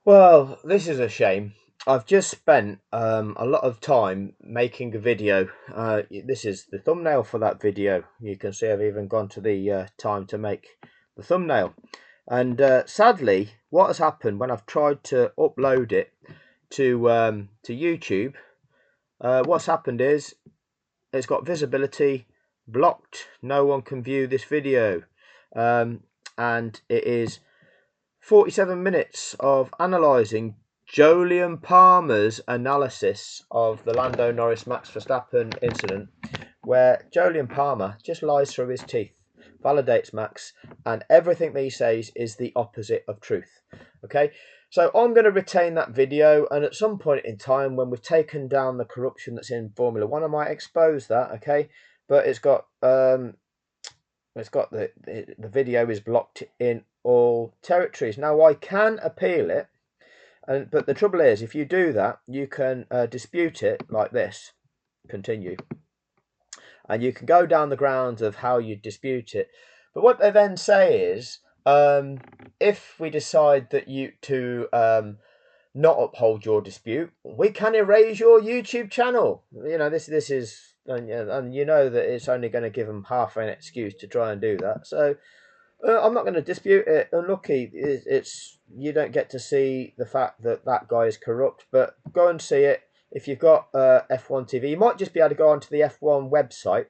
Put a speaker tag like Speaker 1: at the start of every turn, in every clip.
Speaker 1: Well, this is a shame. I've just spent a lot of time making a video. This is the thumbnail for that video. You can see I've even gone to the time to make the thumbnail. And sadly, what has happened when I've tried to upload it to YouTube, what's happened is it's got visibility blocked. No one can view this video, um, and it is 47 minutes of analysing Jolyon Palmer's analysis of the Lando Norris Max Verstappen incident, where Jolyon Palmer just lies through his teeth, validates Max, and everything that he says is the opposite of truth. Okay, so I'm going to retain that video, and at some point in time, when we've taken down the corruption that's in Formula One, I might expose that. Okay, but it's got the video is blocked in all territories. Now I can appeal it, but the trouble is, if you do that, you can dispute it like this. Continue, and you can go down the grounds of how you dispute it. But what they then say is, if we decide that you to not uphold your dispute, we can erase your YouTube channel. This is, and you know that it's only going to give them half an excuse to try and do that. So I'm not going to dispute it. Unlucky, it's you don't get to see the fact that that guy is corrupt, but go and see it. If you've got F1 TV, you might just be able to go onto the F1 website,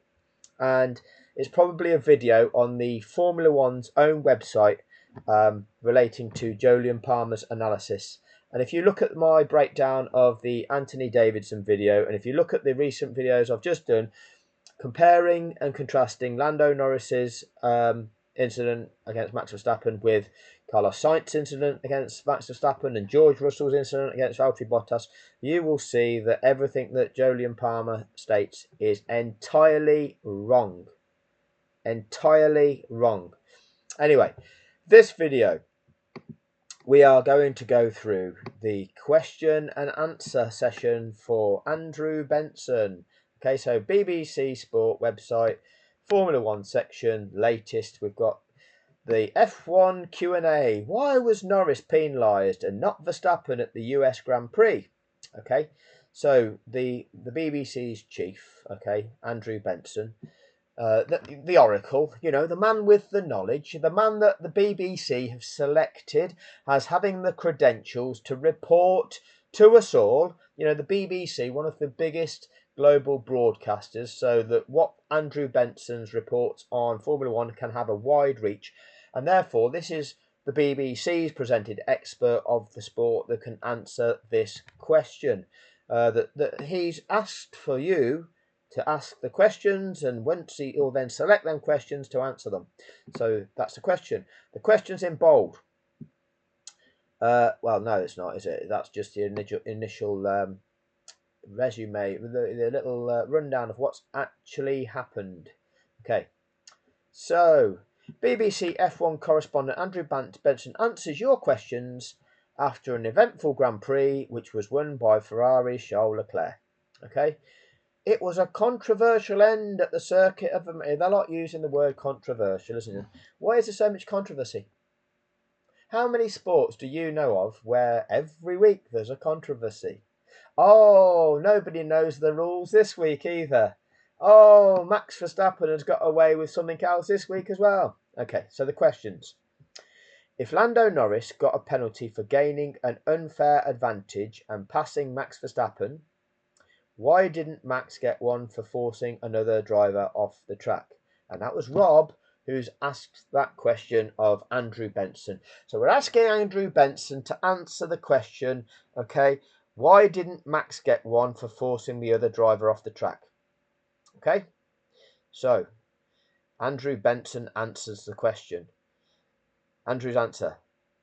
Speaker 1: and it's probably a video on the Formula One's own website relating to Jolyon Palmer's analysis. And if you look at my breakdown of the Anthony Davidson video, and if you look at the recent videos I've just done, comparing and contrasting Lando Norris's incident against Max Verstappen with Carlos Sainz's incident against Max Verstappen and George Russell's incident against Valtteri Bottas, you will see that everything that Jolyon Palmer states is entirely wrong. Entirely wrong. Anyway, this video, we are going to go through the question and answer session for Andrew Benson. Okay, so BBC Sport website, Formula One section, latest. We've got the F1 Q&A. Why was Norris penalised and not Verstappen at the US Grand Prix? Okay, so the BBC's chief, okay, Andrew Benson, the oracle, the man with the knowledge, the man that the BBC have selected as having the credentials to report to us all. The BBC, one of the biggest global broadcasters, so that what Andrew Benson's reports on Formula One can have a wide reach, and therefore this is the BBC's presented expert of the sport that can answer this question. That he's asked for you to ask the questions, and once he'll then select them questions to answer them. So that's the question. The question's in bold. Well, no, it's not, is it? That's just the initial resume, the little rundown of what's actually happened. Okay, so BBC F1 correspondent Andrew Benson answers your questions after an eventful Grand Prix, which was won by Ferrari's Charles Leclerc. Okay. It was a controversial end at the circuit of America. They're not using the word controversial, isn't it? Why is there so much controversy? How many sports do you know of where every week there's a controversy? Oh, nobody knows the rules this week either. Oh, Max Verstappen has got away with something else this week as well. Okay, so the questions. If Lando Norris got a penalty for gaining an unfair advantage and passing Max Verstappen, why didn't Max get one for forcing another driver off the track? And that was Rob who's asked that question of Andrew Benson. So we're asking Andrew Benson to answer the question, okay, why didn't Max get one for forcing the other driver off the track? Okay, so Andrew Benson answers the question. Andrew's answer.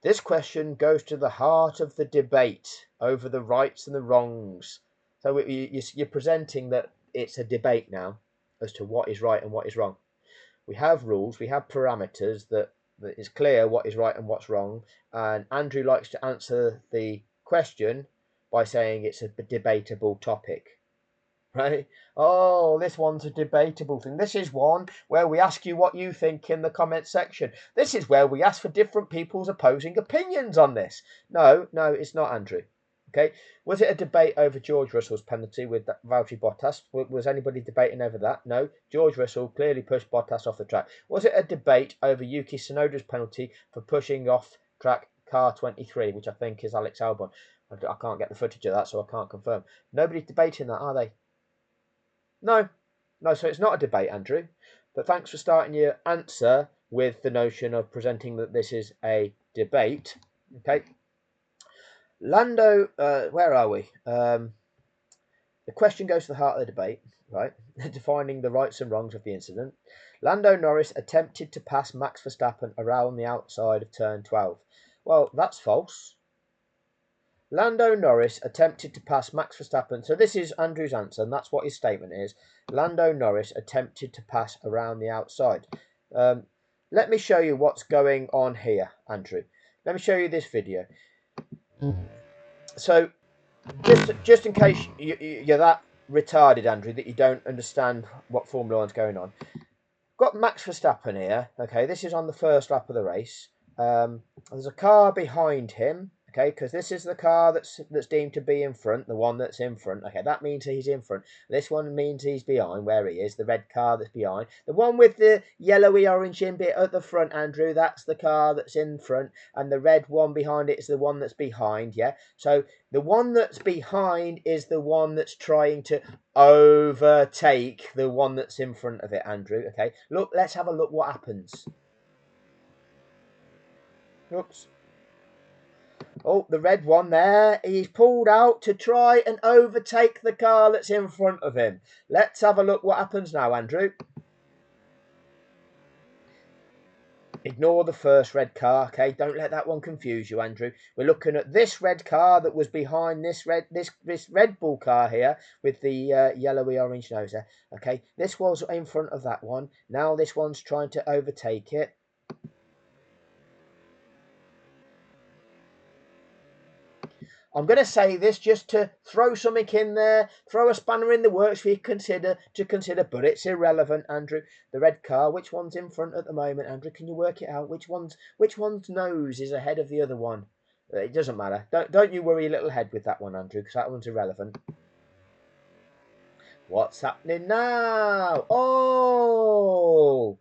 Speaker 1: This question goes to the heart of the debate over the rights and the wrongs. So you're presenting that it's a debate now as to what is right and what is wrong. We have rules, we have parameters that is clear what is right and what's wrong. And Andrew likes to answer the question by saying it's a debatable topic. right? Oh, this one's a debatable thing. This is one where we ask you what you think in the comment section. This is where we ask for different people's opposing opinions on this. No, it's not, Andrew. Okay, was it a debate over George Russell's penalty with Valtteri Bottas? Was anybody debating over that? No, George Russell clearly pushed Bottas off the track. Was it a debate over Yuki Tsunoda's penalty for pushing off track car 23, which I think is Alex Albon? I can't get the footage of that, so I can't confirm. Nobody's debating that, are they? No, so it's not a debate, Andrew. But thanks for starting your answer with the notion of presenting that this is a debate. Okay. Lando, where are we? The question goes to the heart of the debate, right? Defining the rights and wrongs of the incident. Lando Norris attempted to pass Max Verstappen around the outside of turn 12. Well, that's false. Lando Norris attempted to pass Max Verstappen. So this is Andrew's answer, and that's what his statement is. Lando Norris attempted to pass around the outside. Let me show you what's going on here, Andrew. Let me show you this video. So just in case you're that retarded, Andrew, that you don't understand what Formula 1's going on. Got Max Verstappen here. Okay, this is on the first lap of the race. There's a car behind him. Okay, because this is the car that's deemed to be in front, the one that's in front. Okay, that means he's in front. This one means he's behind, where he is, the red car that's behind. The one with the yellowy orange in bit at the front, Andrew, that's the car that's in front. And the red one behind it is the one that's behind, yeah? So the one that's behind is the one that's trying to overtake the one that's in front of it, Andrew. Okay, look, let's have a look what happens. Oops. Oh, the red one there. He's pulled out to try and overtake the car that's in front of him. Let's have a look what happens now, Andrew. Ignore the first red car, okay? Don't let that one confuse you, Andrew. We're looking at this red car that was behind this Red Bull car here with the yellowy orange nose there, okay? This was in front of that one. Now this one's trying to overtake it. I'm going to say this just to throw something in there, throw a spanner in the works for you to consider, but it's irrelevant, Andrew. The red car, which one's in front at the moment, Andrew? Can you work it out? Which one's nose is ahead of the other one? It doesn't matter. Don't you worry your little head with that one, Andrew, because that one's irrelevant. What's happening now? Oh,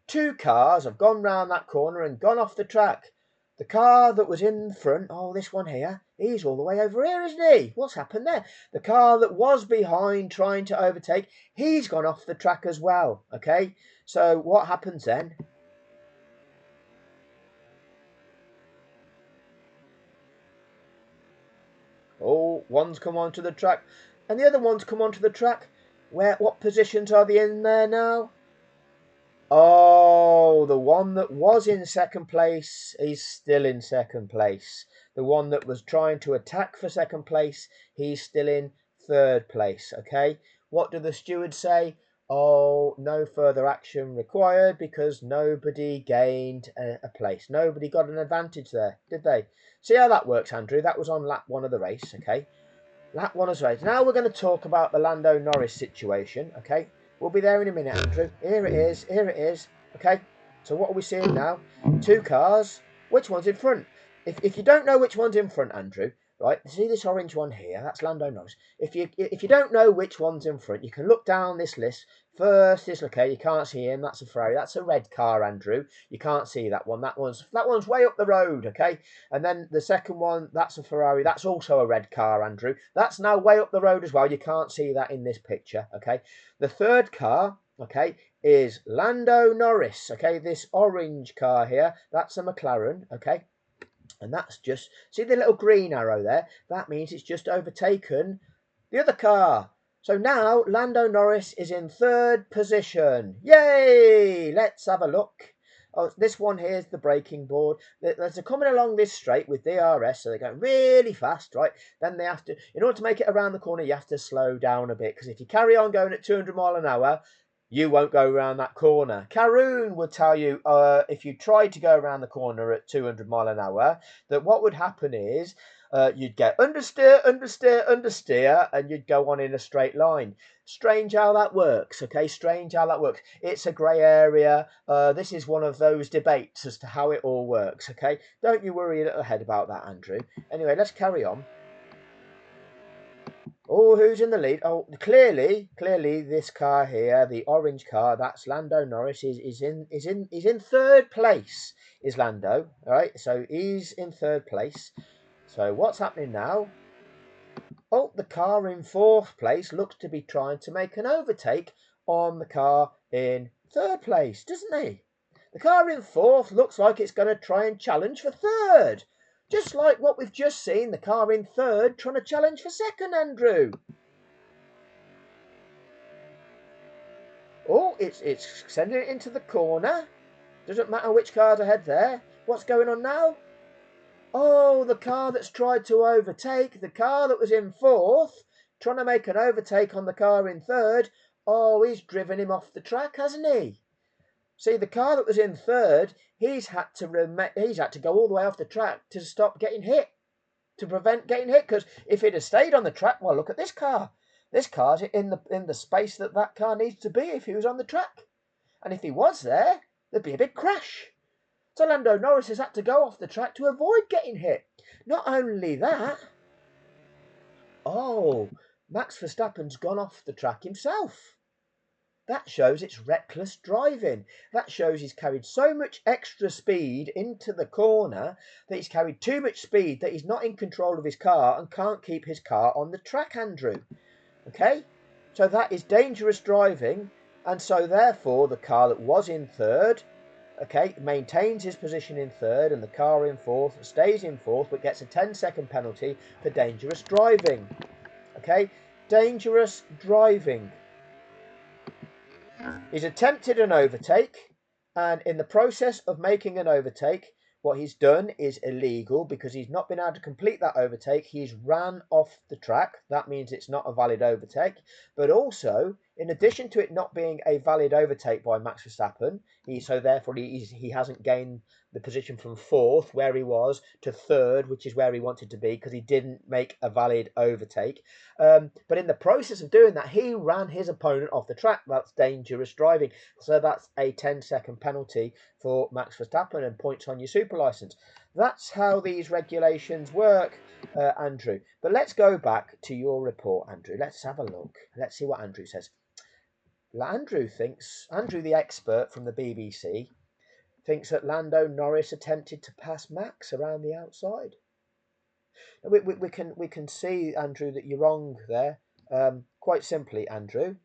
Speaker 1: two cars have gone round that corner and gone off the track. The car that was in front, oh, this one here, he's all the way over here, isn't he? What's happened there? The car that was behind trying to overtake, he's gone off the track as well, okay? So what happens then? Oh, one's come onto the track, and the other one's come onto the track. What positions are they in there now? Oh, the one that was in second place is still in second place. The one that was trying to attack for second place, he's still in third place. Okay, what do the stewards say? Oh, no further action required because nobody gained a place. Nobody got an advantage there, did they? See how that works, Andrew? That was on lap one of the race. Okay, lap one of the race. Now we're going to talk about the Lando Norris situation. Okay. We'll be there in a minute, Andrew. Here it is. Okay, so what are we seeing now? Two cars. Which one's in front? If you don't know which one's in front, Andrew, right? See this orange one here? That's Lando Norris. If you don't know which one's in front, you can look down this list. First is okay. You can't see him. That's a Ferrari. That's a red car, Andrew. You can't see that one. That one's way up the road. Okay, and then the second one. That's a Ferrari. That's also a red car, Andrew. That's now way up the road as well. You can't see that in this picture. Okay, the third car. Okay, is Lando Norris. Okay, this orange car here. That's a McLaren. Okay. And that's just, see the little green arrow there? That means it's just overtaken the other car. So now Lando Norris is in third position. Yay! Let's have a look. Oh, this one here is the braking board. They're coming along this straight with DRS, so they're going really fast, right? Then they have to, in order to make it around the corner, you have to slow down a bit. Because if you carry on going at 200 miles an hour, you won't go around that corner. Karun would tell you if you tried to go around the corner at 200 miles an hour, that what would happen is you'd get understeer, understeer, understeer, and you'd go on in a straight line. Strange how that works, okay? Strange how that works. It's a grey area. This is one of those debates as to how it all works, okay? Don't you worry your little head about that, Andrew. Anyway, let's carry on. Oh, who's in the lead? Oh, clearly, this car here, the orange car, that's Lando Norris. He's in third place. Is Lando? All right, so he's in third place. So what's happening now? Oh, the car in fourth place looks to be trying to make an overtake on the car in third place, doesn't he? The car in fourth looks like it's going to try and challenge for third. Just like what we've just seen, the car in third trying to challenge for second, Andrew. Oh, it's sending it into the corner. Doesn't matter which car's ahead there. What's going on now? Oh, the car that's tried to overtake, the car that was in fourth, trying to make an overtake on the car in third. Oh, he's driven him off the track, hasn't he? See, the car that was in third, he's had to go all the way off the track to stop getting hit, to prevent getting hit. Because if it had stayed on the track, well, look at this car. This car's in the space that car needs to be if he was on the track. And if he was there, there'd be a big crash. So Lando Norris has had to go off the track to avoid getting hit. Not only that, oh, Max Verstappen's gone off the track himself. That shows it's reckless driving. That shows he's carried so much extra speed into the corner that he's carried too much speed that he's not in control of his car and can't keep his car on the track, Andrew. Okay? So that is dangerous driving, and so therefore the car that was in third, okay, maintains his position in third, and the car in fourth stays in fourth but gets a 10-second penalty for dangerous driving. Okay? Dangerous driving. He's attempted an overtake, and in the process of making an overtake, what he's done is illegal because he's not been able to complete that overtake. He's ran off the track. That means it's not a valid overtake. But also, in addition to it not being a valid overtake by Max Verstappen, he hasn't gained the position from fourth, where he was, to third, which is where he wanted to be, because he didn't make a valid overtake. But in the process of doing that, he ran his opponent off the track. That's dangerous driving. So that's a 10-second penalty for Max Verstappen and points on your super license. That's how these regulations work, Andrew. But let's go back to your report, Andrew. Let's have a look. Let's see what Andrew says. Andrew, the expert from the BBC, thinks that Lando Norris attempted to pass Max around the outside. We can see, Andrew, that you're wrong there. Quite simply, Andrew.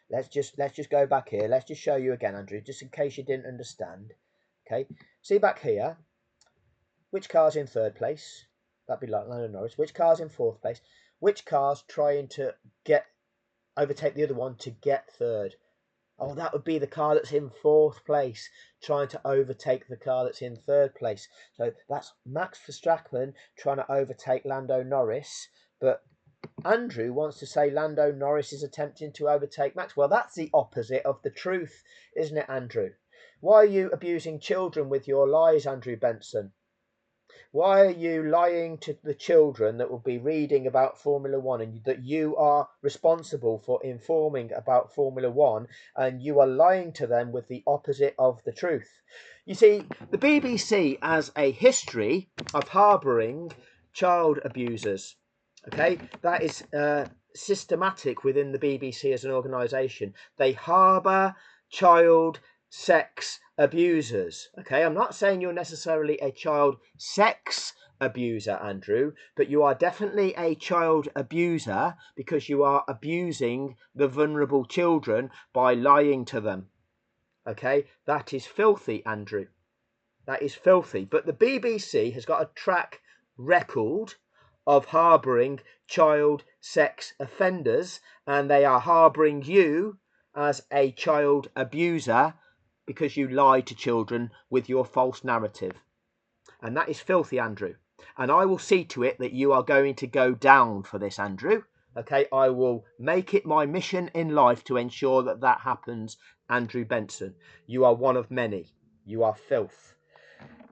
Speaker 1: Let's just go back here. Let's just show you again, Andrew, just in case you didn't understand. Okay, see back here. Which car's in third place? That'd be like Lando Norris. Which car's in fourth place? Which car's trying to overtake the other one to get third? Oh, that would be the car that's in fourth place, trying to overtake the car that's in third place. So that's Max Verstappen trying to overtake Lando Norris. But Andrew wants to say Lando Norris is attempting to overtake Max. Well, that's the opposite of the truth, isn't it, Andrew? Why are you abusing children with your lies, Andrew Benson? Why are you lying to the children that will be reading about Formula One, and that you are responsible for informing about Formula One, and you are lying to them with the opposite of the truth? You see, the BBC has a history of harbouring child abusers. Okay, that is systematic within the BBC as an organisation. They harbour child sex abusers. Okay, I'm not saying you're necessarily a child sex abuser, Andrew, but you are definitely a child abuser because you are abusing the vulnerable children by lying to them. Okay, that is filthy, Andrew. That is filthy. But the BBC has got a track record of harbouring child sex offenders, and they are harbouring you as a child abuser because you lie to children with your false narrative. And that is filthy, Andrew. And I will see to it that you are going to go down for this, Andrew. Okay, I will make it my mission in life to ensure that that happens, Andrew Benson. You are one of many. You are filth.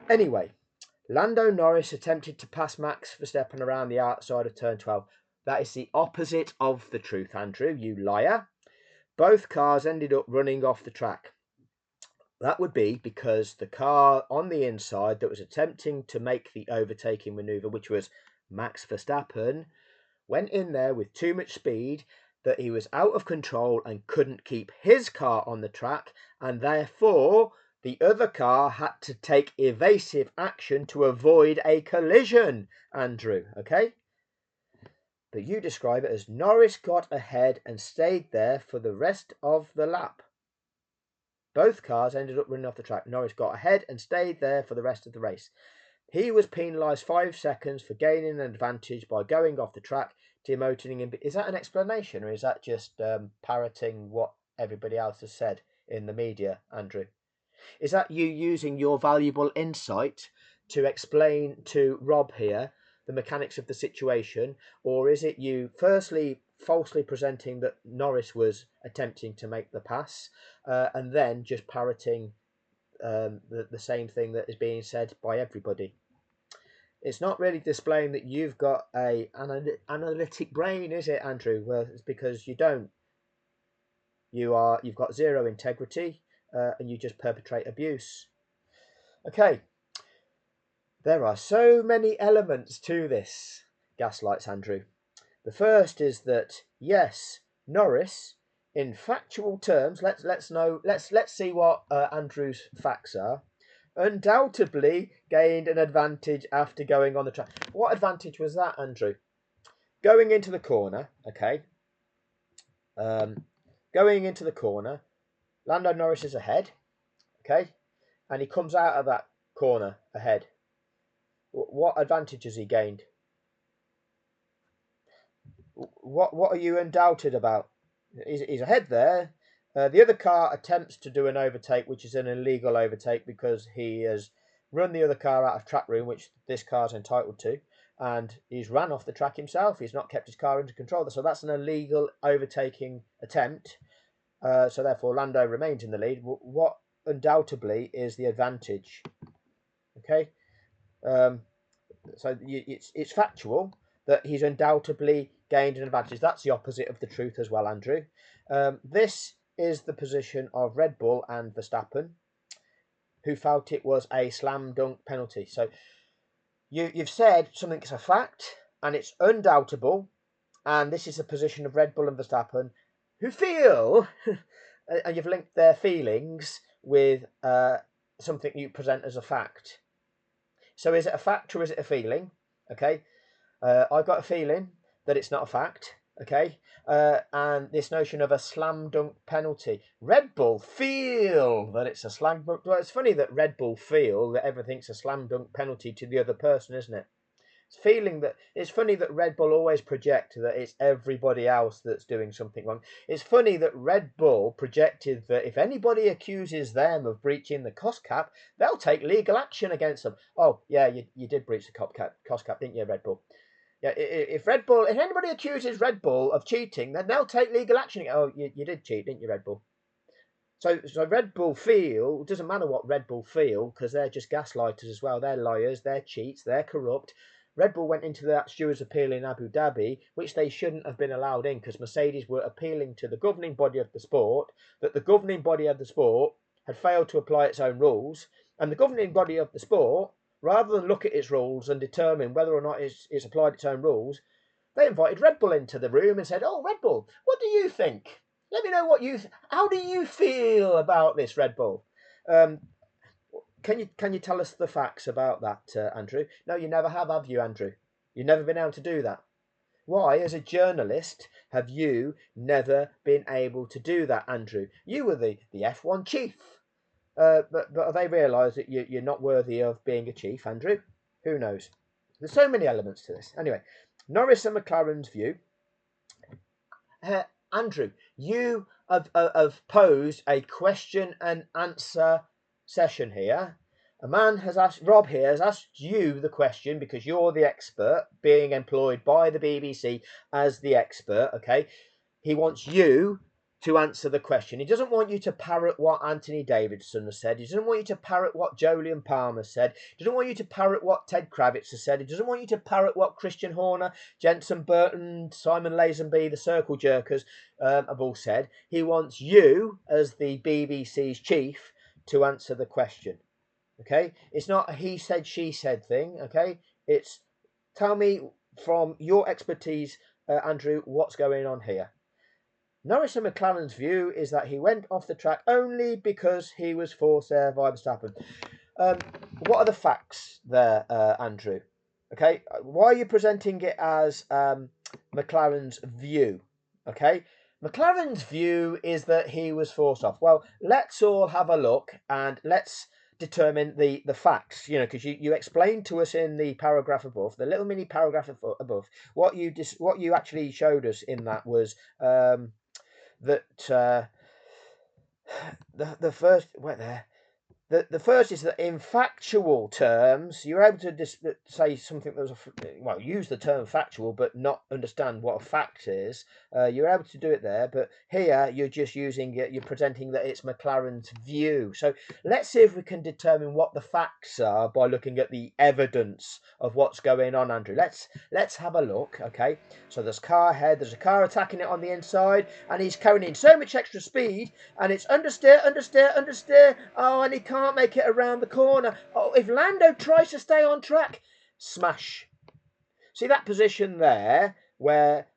Speaker 1: Anyway, Lando Norris attempted to pass Max Verstappen around the outside of turn 12. That is the opposite of the truth, Andrew, you liar. Both cars ended up running off the track. That would be because the car on the inside that was attempting to make the overtaking manoeuvre, which was Max Verstappen, went in there with too much speed that he was out of control and couldn't keep his car on the track, and therefore the other car had to take evasive action to avoid a collision, Andrew, okay? But you describe it as Norris got ahead and stayed there for the rest of the lap. Both cars ended up running off the track. Norris got ahead and stayed there for the rest of the race. He was penalised 5 seconds for gaining an advantage by going off the track, demoting him. Is that an explanation, or is that just parroting what everybody else has said in the media, Andrew? Is that you using your valuable insight to explain to Rob here the mechanics of the situation, or is it you firstly falsely presenting that Norris was attempting to make the pass and then just parroting the same thing that is being said by everybody? It's not really displaying that you've got an analytic brain, is it, Andrew? Well, it's because you don't. You've got zero integrity and you just perpetrate abuse. Okay, there are so many elements to this gaslights, Andrew. The first is that yes, Norris, in factual terms, let's see what Andrew's facts are. Undoubtedly gained an advantage after going on the track. What advantage was that, Andrew? Going into the corner, okay. Going into the corner, Lando Norris is ahead, okay, and he comes out of that corner ahead. What advantage has he gained? What are you undoubted about? He's ahead there. The other car attempts to do an overtake, which is an illegal overtake because he has run the other car out of track room, which this car's entitled to, and he's ran off the track himself. He's not kept his car under control, so that's an illegal overtaking attempt. So therefore, Lando remains in the lead. What undoubtedly is the advantage? Okay, so it's factual that he's undoubtedly gained an advantage. That's the opposite of the truth as well, Andrew. This is the position of Red Bull and Verstappen, who felt it was a slam dunk penalty. So you've said something's a fact and it's undoubtable, and this is the position of Red Bull and Verstappen, who feel, and you've linked their feelings with something you present as a fact. So is it a fact or is it a feeling? Okay, I've got a feeling that it's not a fact. Okay, and this notion of a slam dunk penalty. Red Bull feel that it's a slam dunk. Well, it's funny that Red Bull feel that everything's a slam dunk penalty to the other person, isn't it? It's funny that Red Bull always project that it's everybody else that's doing something wrong. It's funny that Red Bull projected that if anybody accuses them of breaching the cost cap, they'll take legal action against them. Oh yeah, you did breach the cost cap, didn't you, Red Bull? Yeah, if anybody accuses Red Bull of cheating, then they'll take legal action. Oh, you did cheat, didn't you, Red Bull? So Red Bull feel, it doesn't matter what Red Bull feel, because they're just gaslighters as well. They're liars, they're cheats, they're corrupt. Red Bull went into that stewards' appeal in Abu Dhabi, which they shouldn't have been allowed in because Mercedes were appealing to the governing body of the sport, that the governing body of the sport had failed to apply its own rules, and the governing body of the sport, rather than look at its rules and determine whether or not it's applied its own rules, they invited Red Bull into the room and said, "Oh, Red Bull, what do you think? Let me know how do you feel about this, Red Bull?" Can you tell us the facts about that, Andrew? No, you never have you, Andrew? You've never been able to do that. Why, as a journalist, have you never been able to do that, Andrew? You were the F1 chief. But have they realised that you're not worthy of being a chief, Andrew? Who knows? There's so many elements to this. Anyway, Norris and McLaren's view. Andrew, you have posed a question and answer session here. Rob here has asked you the question because you're the expert, being employed by the BBC as the expert, okay? He wants you to answer the question. He doesn't want you to parrot what Anthony Davidson has said. He doesn't want you to parrot what Jolyon Palmer said. He doesn't want you to parrot what Ted Kravitz has said. He doesn't want you to parrot what Christian Horner, Jensen Burton, Simon Lazenby, the Circle Jerkers have all said. He wants you, as the BBC's chief, to answer the question. Okay? It's not a he said, she said thing. Okay? It's tell me from your expertise, Andrew, what's going on here. Norris and McLaren's view is that he went off the track only because he was forced there by Verstappen. What are the facts there, Andrew? Okay, why are you presenting it as McLaren's view? Okay, McLaren's view is that he was forced off. Well, let's all have a look and let's determine the facts, you know, because you explained to us in the paragraph above, the little mini paragraph above, what you actually showed us in that was that the first wait there. The first is that in factual terms, you're able to say something that was use the term factual, but not understand what a fact is. You're able to do it there, but here you're just using it. You're presenting that it's McLaren's view. So let's see if we can determine what the facts are by looking at the evidence of what's going on, Andrew. Let's have a look. Okay, so there's car ahead. There's a car attacking it on the inside, and he's carrying in so much extra speed, and it's understeer. Oh, and he can't make it around the corner. Oh, if Lando tries to stay on track, smash. See that position there where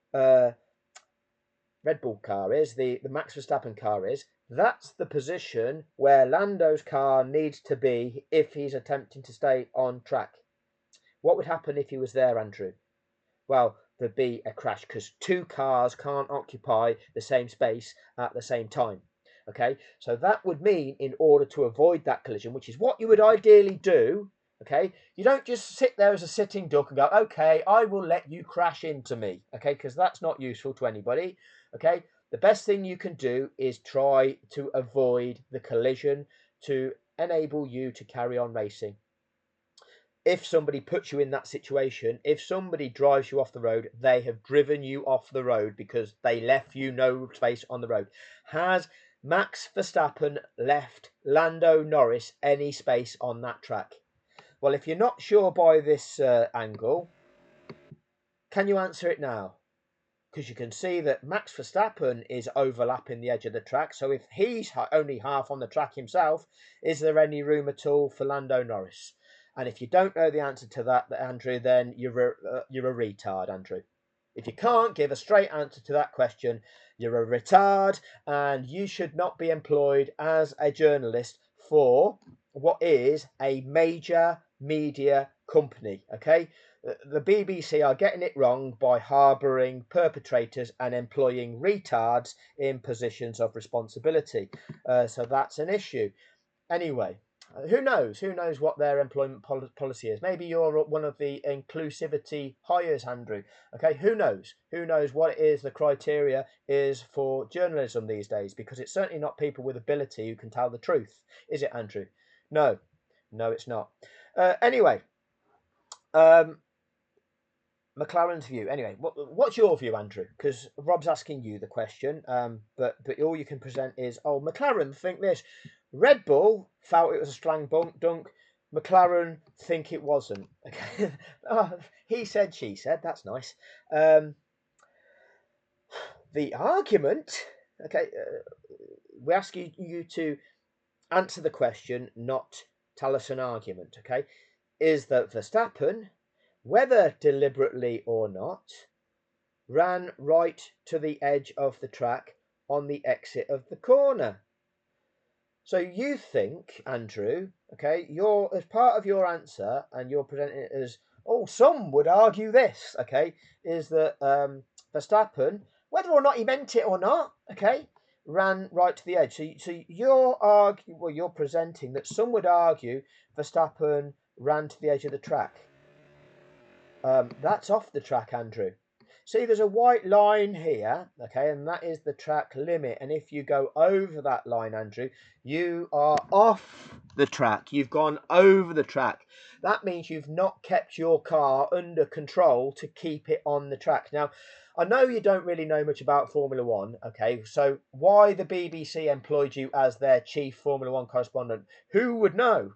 Speaker 1: Red Bull car is, the Max Verstappen car is, that's the position where Lando's car needs to be if he's attempting to stay on track. What would happen if he was there, Andrew? Well, there'd be a crash because two cars can't occupy the same space at the same time. Okay, so that would mean in order to avoid that collision, which is what you would ideally do, okay, you don't just sit there as a sitting duck and go, okay, I will let you crash into me, okay, because that's not useful to anybody, okay. The best thing you can do is try to avoid the collision to enable you to carry on racing. If somebody puts you in that situation, if somebody drives you off the road, they have driven you off the road because they left you no space on the road. Has Max Verstappen left Lando Norris any space on that track? Well, if you're not sure by this angle, can you answer it now? Because you can see that Max Verstappen is overlapping the edge of the track. So if he's only half on the track himself, is there any room at all for Lando Norris? And if you don't know the answer to that, Andrew, then you're a retard, Andrew. If you can't give a straight answer to that question, you're a retard and you should not be employed as a journalist for what is a major media company, okay? The BBC are getting it wrong by harbouring perpetrators and employing retards in positions of responsibility. So that's an issue. Anyway, who knows? Who knows what their employment policy is? Maybe you're one of the inclusivity hires, Andrew. Okay, who knows? Who knows what it is the criteria is for journalism these days? Because it's certainly not people with ability who can tell the truth, is it, Andrew? No, it's not. Anyway, McLaren's view. Anyway, what's your view, Andrew? Because Rob's asking you the question, but all you can present is, oh, McLaren think this. Red Bull felt it was a slam dunk. McLaren think it wasn't. Okay, he said, she said. That's nice. The argument. Okay, we ask you to answer the question, not tell us an argument. Okay, is that Verstappen, whether deliberately or not, ran right to the edge of the track on the exit of the corner. So you think, Andrew, okay, you're as part of your answer, and you're presenting it as, oh, some would argue this, okay, is that Verstappen, whether or not he meant it or not, okay, ran right to the edge. So you're presenting that some would argue Verstappen ran to the edge of the track. That's off the track, Andrew. See, there's a white line here, okay, and that is the track limit. And if you go over that line, Andrew, you are off the track. You've gone over the track. That means you've not kept your car under control to keep it on the track. Now, I know you don't really know much about Formula One, okay, so why the BBC employed you as their chief Formula One correspondent? Who would know?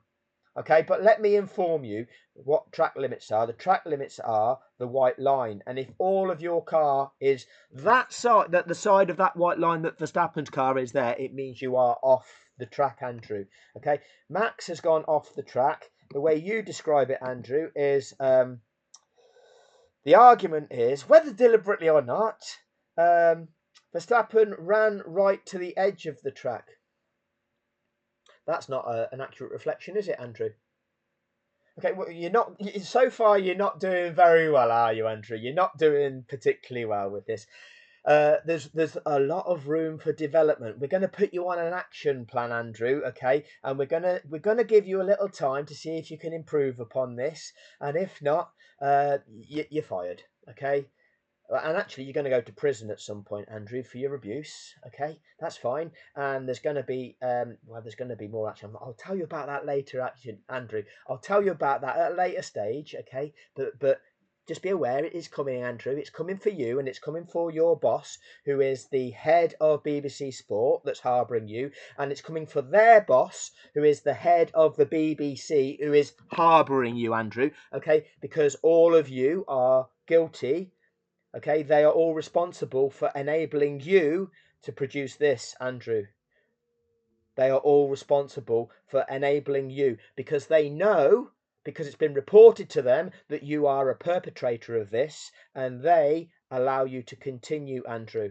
Speaker 1: Okay, but let me inform you what track limits are. The track limits are the white line. And if all of your car is that side, that the side of that white line that Verstappen's car is there, it means you are off the track, Andrew. Okay, Max has gone off the track. The way you describe it, Andrew, is the argument is, whether deliberately or not, Verstappen ran right to the edge of the track. That's not an accurate reflection, is it, Andrew? Okay, well, you're not. So far, you're not doing very well, are you, Andrew? You're not doing particularly well with this. There's a lot of room for development. We're going to put you on an action plan, Andrew. Okay, and we're gonna give you a little time to see if you can improve upon this. And if not, you're fired. Okay. And actually, you're going to go to prison at some point, Andrew, for your abuse. Okay, that's fine. And there's going to be, there's going to be more action. I'll tell you about that later, actually, Andrew. I'll tell you about that at a later stage. Okay, but just be aware it is coming, Andrew. It's coming for you, and it's coming for your boss, who is the head of BBC Sport, that's harbouring you, and it's coming for their boss, who is the head of the BBC, who is harbouring you, Andrew. Okay, because all of you are guilty. Okay, they are all responsible for enabling you to produce this, Andrew. They are all responsible for enabling you because they know, because it's been reported to them, that you are a perpetrator of this, and they allow you to continue, Andrew.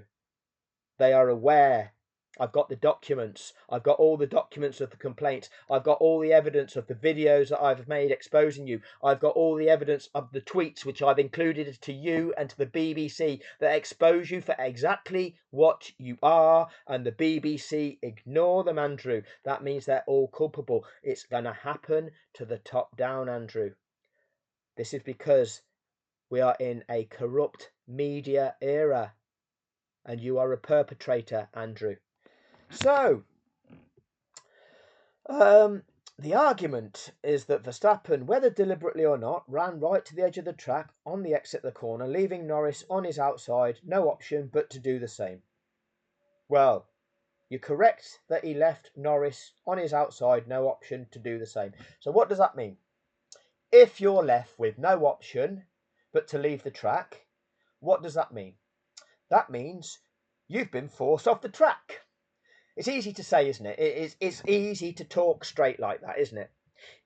Speaker 1: They are aware. I've got the documents. I've got all the documents of the complaints. I've got all the evidence of the videos that I've made exposing you. I've got all the evidence of the tweets which I've included to you and to the BBC that expose you for exactly what you are, and the BBC ignore them, Andrew. That means they're all culpable. It's going to happen to the top down, Andrew. This is because we are in a corrupt media era, and you are a perpetrator, Andrew. So, the argument is that Verstappen, whether deliberately or not, ran right to the edge of the track on the exit of the corner, leaving Norris on his outside, no option but to do the same. Well, you're correct that he left Norris on his outside, no option to do the same. So what does that mean? If you're left with no option but to leave the track, what does that mean? That means you've been forced off the track. It's easy to say, isn't it? It's easy to talk straight like that, isn't it?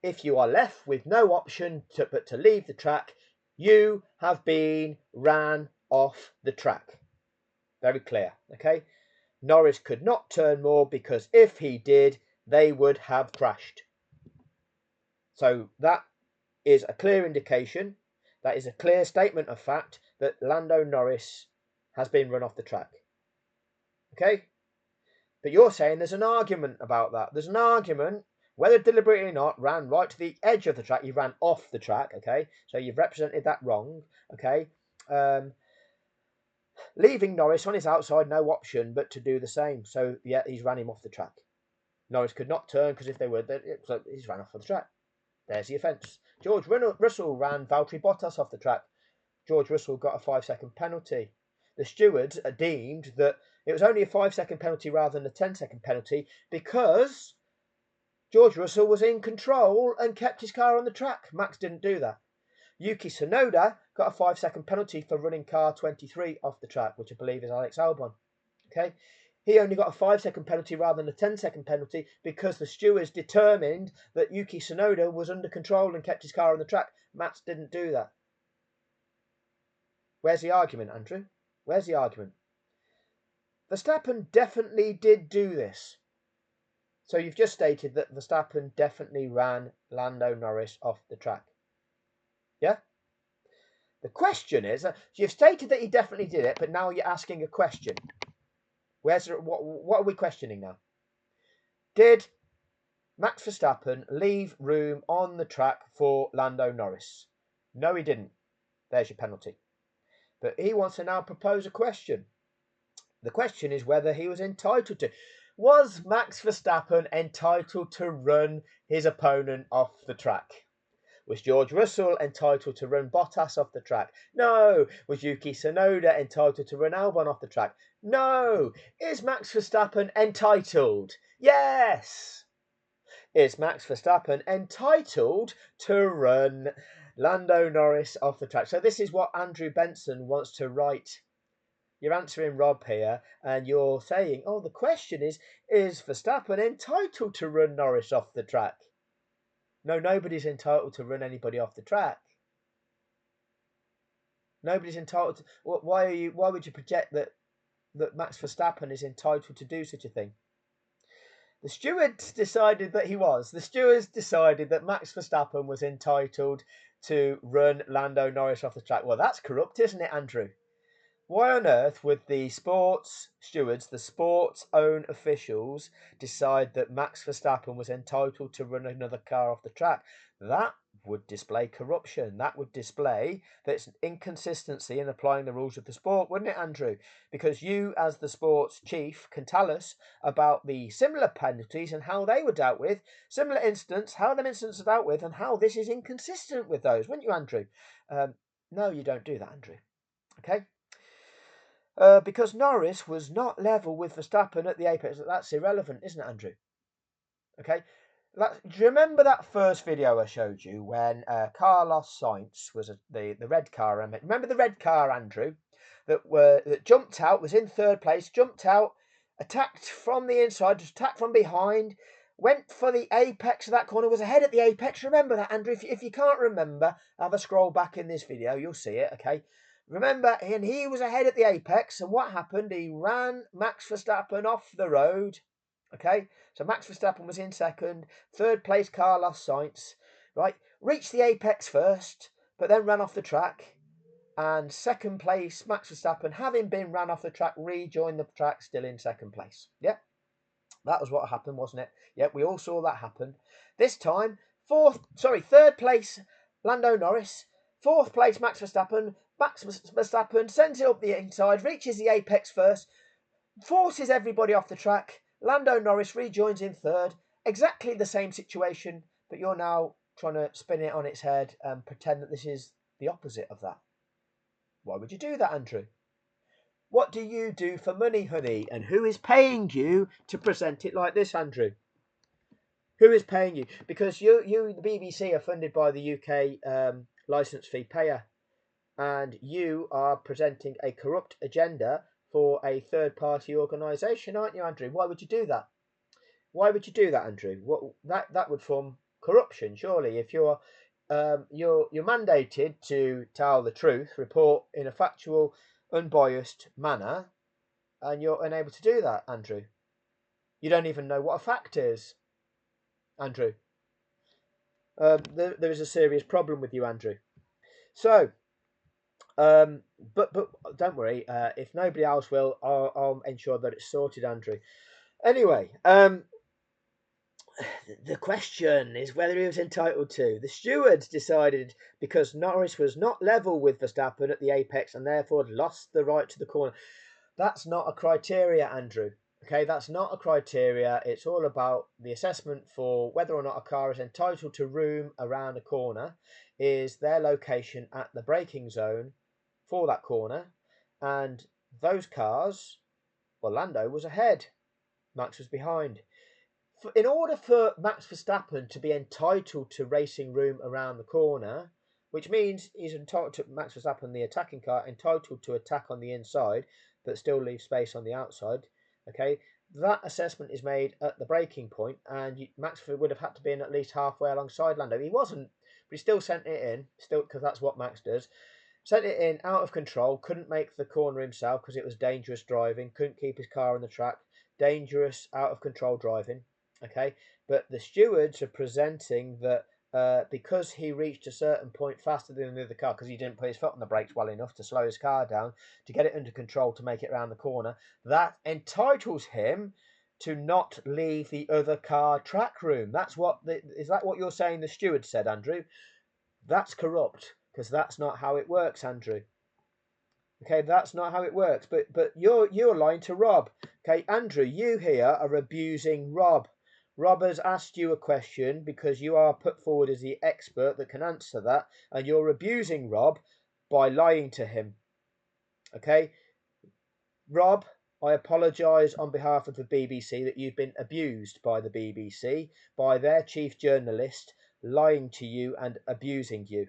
Speaker 1: If you are left with no option but to leave the track, you have been ran off the track. Very clear, okay? Norris could not turn more because if he did, they would have crashed. So that is a clear indication, that is a clear statement of fact that Lando Norris has been run off the track. Okay? But you're saying there's an argument about that. There's an argument, whether deliberately or not, ran right to the edge of the track. You ran off the track, okay? So you've represented that wrong, okay? Leaving Norris on his outside, no option but to do the same. So, yeah, he's ran him off the track. Norris could not turn because if they would, so he's ran off the track. There's the offence. George Russell ran Valtteri Bottas off the track. George Russell got a 5-second penalty. The stewards deemed that it was only a 5-second penalty rather than a 10-second penalty because George Russell was in control and kept his car on the track. Max didn't do that. Yuki Tsunoda got a 5-second penalty for running car 23 off the track, which I believe is Alex Albon. Okay, he only got a 5-second penalty rather than a 10-second penalty because the stewards determined that Yuki Tsunoda was under control and kept his car on the track. Max didn't do that. Where's the argument, Andrew? Where's the argument? Verstappen definitely did do this. So you've just stated that Verstappen definitely ran Lando Norris off the track. Yeah? The question is, you've stated that he definitely did it, but now you're asking a question. What are we questioning now? Did Max Verstappen leave room on the track for Lando Norris? No, he didn't. There's your penalty. But he wants to now propose a question. The question is whether he was entitled to. Was Max Verstappen entitled to run his opponent off the track? Was George Russell entitled to run Bottas off the track? No. Was Yuki Tsunoda entitled to run Albon off the track? No. Is Max Verstappen entitled? Yes. Is Max Verstappen entitled to run Lando Norris off the track? So this is what Andrew Benson wants to write. You're answering Rob here, and you're saying, oh, the question is Verstappen entitled to run Norris off the track? No, nobody's entitled to run anybody off the track. Nobody's entitled to. Why would you project that Max Verstappen is entitled to do such a thing? The stewards decided that he was. The stewards decided that Max Verstappen was entitled to run Lando Norris off the track. Well, that's corrupt, isn't it, Andrew? Why on earth would the sports stewards, the sports own officials, decide that Max Verstappen was entitled to run another car off the track? That would display corruption. That would display that's inconsistency in applying the rules of the sport, wouldn't it, Andrew? Because you, as the sports chief, can tell us about the similar penalties and how they were dealt with, similar incidents, how them incidents are dealt with, and how this is inconsistent with those, wouldn't you, Andrew? No, you don't do that, Andrew. Okay? Because Norris was not level with Verstappen at the apex. That's irrelevant, isn't it, Andrew? Okay. Do you remember that first video I showed you when Carlos Sainz was the red car? Remember the red car, Andrew, that jumped out, was in third place, jumped out, attacked from the inside, attacked from behind, went for the apex of that corner, was ahead at the apex. Remember that, Andrew? If you can't remember, have a scroll back in this video, you'll see it. Okay. Remember, and he was ahead at the apex, and what happened? He ran Max Verstappen off the road. Okay, so Max Verstappen was in second, third place Carlos Sainz, right? Reached the apex first, but then ran off the track. And second place, Max Verstappen, having been ran off the track, rejoined the track still in second place. Yep, that was what happened, wasn't it? Yep, we all saw that happen. This time, third place Lando Norris, fourth place Max Verstappen. Max Verstappen sends it up the inside, reaches the apex first, forces everybody off the track. Lando Norris rejoins in third. Exactly the same situation, but you're now trying to spin it on its head and pretend that this is the opposite of that. Why would you do that, Andrew? What do you do for money, honey? And who is paying you to present it like this, Andrew? Who is paying you? Because you the BBC, are funded by the UK licence fee payer. And you are presenting a corrupt agenda for a third-party organisation, aren't you, Andrew? Why would you do that? Why would you do that, Andrew? That would form corruption, surely. If you're mandated to tell the truth, report in a factual, unbiased manner, and you're unable to do that, Andrew. You don't even know what a fact is, Andrew. There is a serious problem with you, Andrew. So. But don't worry. If nobody else will, I'll ensure that it's sorted, Andrew. Anyway, the question is whether he was entitled to. The stewards decided because Norris was not level with Verstappen at the apex and therefore lost the right to the corner. That's not a criteria, Andrew. Okay, that's not a criteria. It's all about the assessment for whether or not a car is entitled to room around a corner is their location at the braking zone for that corner, and those cars, well, Lando was ahead, Max was behind. In order for Max Verstappen to be entitled to racing room around the corner, which means he's entitled to, Max Verstappen, the attacking car, entitled to attack on the inside, but still leave space on the outside. Okay, that assessment is made at the braking point, and Max would have had to be in at least halfway alongside Lando. He wasn't, but he still sent it in, still, because that's what Max does. Sent it in out of control, couldn't make the corner himself because it was dangerous driving, couldn't keep his car on the track, dangerous, out of control driving. Okay, but the stewards are presenting that because he reached a certain point faster than the other car, because he didn't put his foot on the brakes well enough to slow his car down, to get it under control to make it around the corner, that entitles him to not leave the other car track room. Is that what you're saying the steward said, Andrew? That's corrupt. Because that's not how it works, Andrew. Okay, that's not how it works. But you're lying to Rob. Okay, Andrew, you here are abusing Rob. Rob has asked you a question because you are put forward as the expert that can answer that, and you're abusing Rob by lying to him. Okay, Rob, I apologise on behalf of the BBC that you've been abused by the BBC, by their chief journalist, lying to you and abusing you.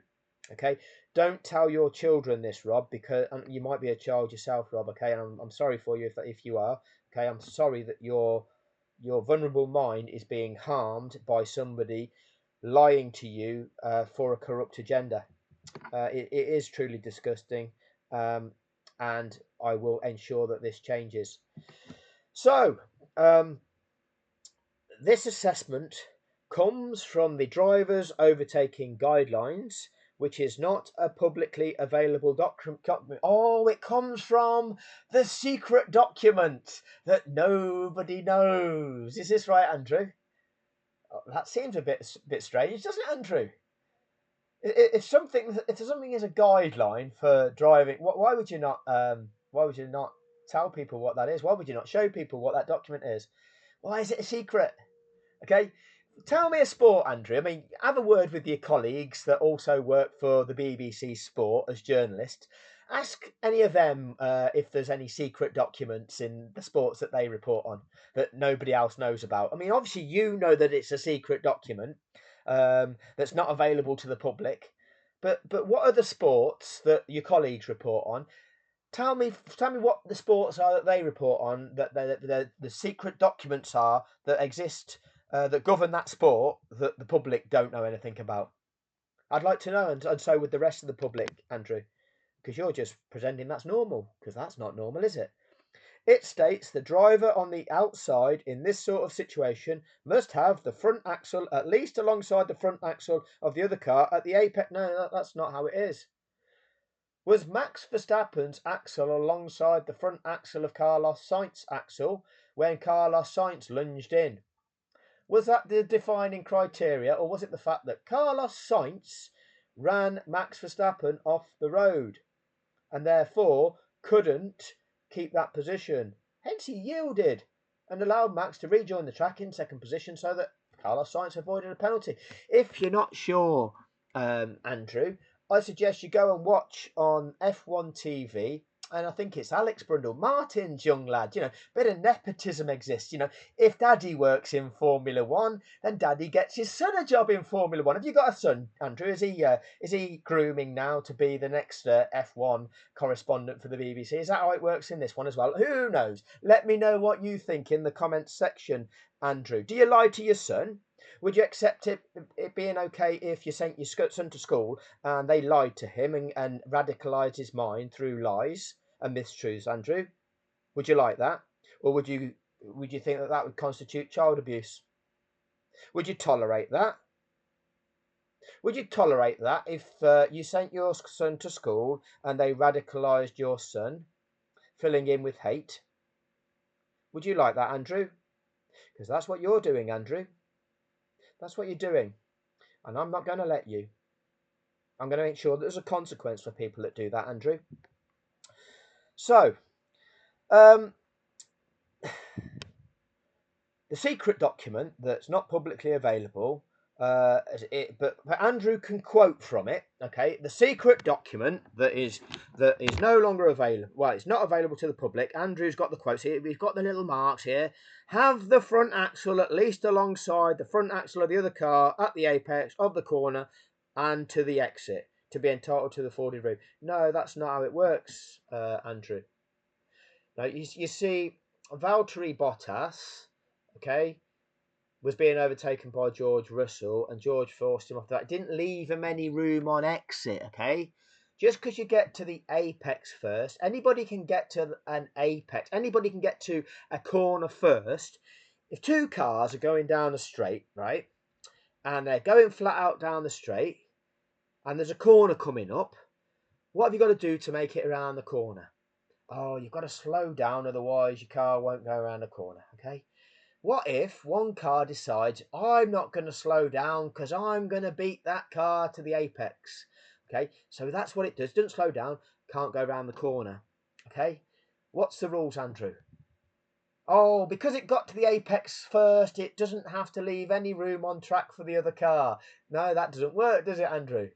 Speaker 1: Okay, don't tell your children this, Rob, because you might be a child yourself, Rob. Okay, and I'm sorry for you if you are. Okay, I'm sorry that your vulnerable mind is being harmed by somebody lying to you for a corrupt agenda. It is truly disgusting, and I will ensure that this changes. So, um, this assessment comes from the Drivers Overtaking Guidelines, which is not a publicly available document. Oh, it comes from the secret document that nobody knows. Is this right, Andrew? Oh, that seems a bit strange, doesn't it, Andrew? If something is a guideline for driving, why would you not tell people what that is? Why would you not show people what that document is? Why is it a secret? Okay, tell me a sport, Andrew. I mean, have a word with your colleagues that also work for the BBC Sport as journalists. Ask any of them if there's any secret documents in the sports that they report on that nobody else knows about. I mean, obviously, you know that it's a secret document that's not available to the public. But what are the sports that your colleagues report on? Tell me what the sports are that they report on, that the secret documents are that exist, that govern that sport, that the public don't know anything about. I'd like to know, and so with the rest of the public, Andrew, because you're just pretending that's normal, because that's not normal, is it? It states the driver on the outside in this sort of situation must have the front axle at least alongside the front axle of the other car at the apex. No, that's not how it is. Was Max Verstappen's axle alongside the front axle of Carlos Sainz's axle when Carlos Sainz lunged in? Was that the defining criteria, or was it the fact that Carlos Sainz ran Max Verstappen off the road and therefore couldn't keep that position? Hence, he yielded and allowed Max to rejoin the track in second position so that Carlos Sainz avoided a penalty. If you're not sure, Andrew, I suggest you go and watch on F1 TV. And I think it's Alex Brundle, Martin's young lad. Bit of nepotism exists. If Daddy works in Formula One, then Daddy gets his son a job in Formula One. Have you got a son, Andrew? Is he grooming now to be the next F1 correspondent for the BBC? Is that how it works in this one as well? Who knows? Let me know what you think in the comments section, Andrew. Do you lie to your son? Would you accept it being okay if you sent your son to school and they lied to him and radicalised his mind through lies and mistruths, Andrew? Would you like that? Or would you think that would constitute child abuse? Would you tolerate that? Would you tolerate that if you sent your son to school and they radicalised your son, filling in with hate? Would you like that, Andrew? Because that's what you're doing, Andrew. That's what you're doing. And I'm not going to let you. I'm going to make sure that there's a consequence for people that do that, Andrew. So, um, the secret document that's not publicly available, but Andrew can quote from it. Okay, the secret document that is no longer available. Well, it's not available to the public. Andrew's got the quotes here. We've got the little marks here. Have the front axle at least alongside the front axle of the other car at the apex of the corner and to the exit to be entitled to the forwarded route. No, that's not how it works, Andrew. Now you see, Valtteri Bottas, okay, was being overtaken by George Russell, and George forced him off that. Didn't leave him any room on exit, okay? Just because you get to the apex first, anybody can get to an apex. Anybody can get to a corner first. If two cars are going down a straight, right, and they're going flat out down the straight, and there's a corner coming up, what have you got to do to make it around the corner? Oh, you've got to slow down, otherwise your car won't go around the corner, okay? What if one car decides, I'm not going to slow down because I'm going to beat that car to the apex? Okay, so that's what it does. Doesn't slow down, can't go around the corner. Okay, what's the rules, Andrew? Oh, because it got to the apex first, it doesn't have to leave any room on track for the other car. No, that doesn't work, does it, Andrew?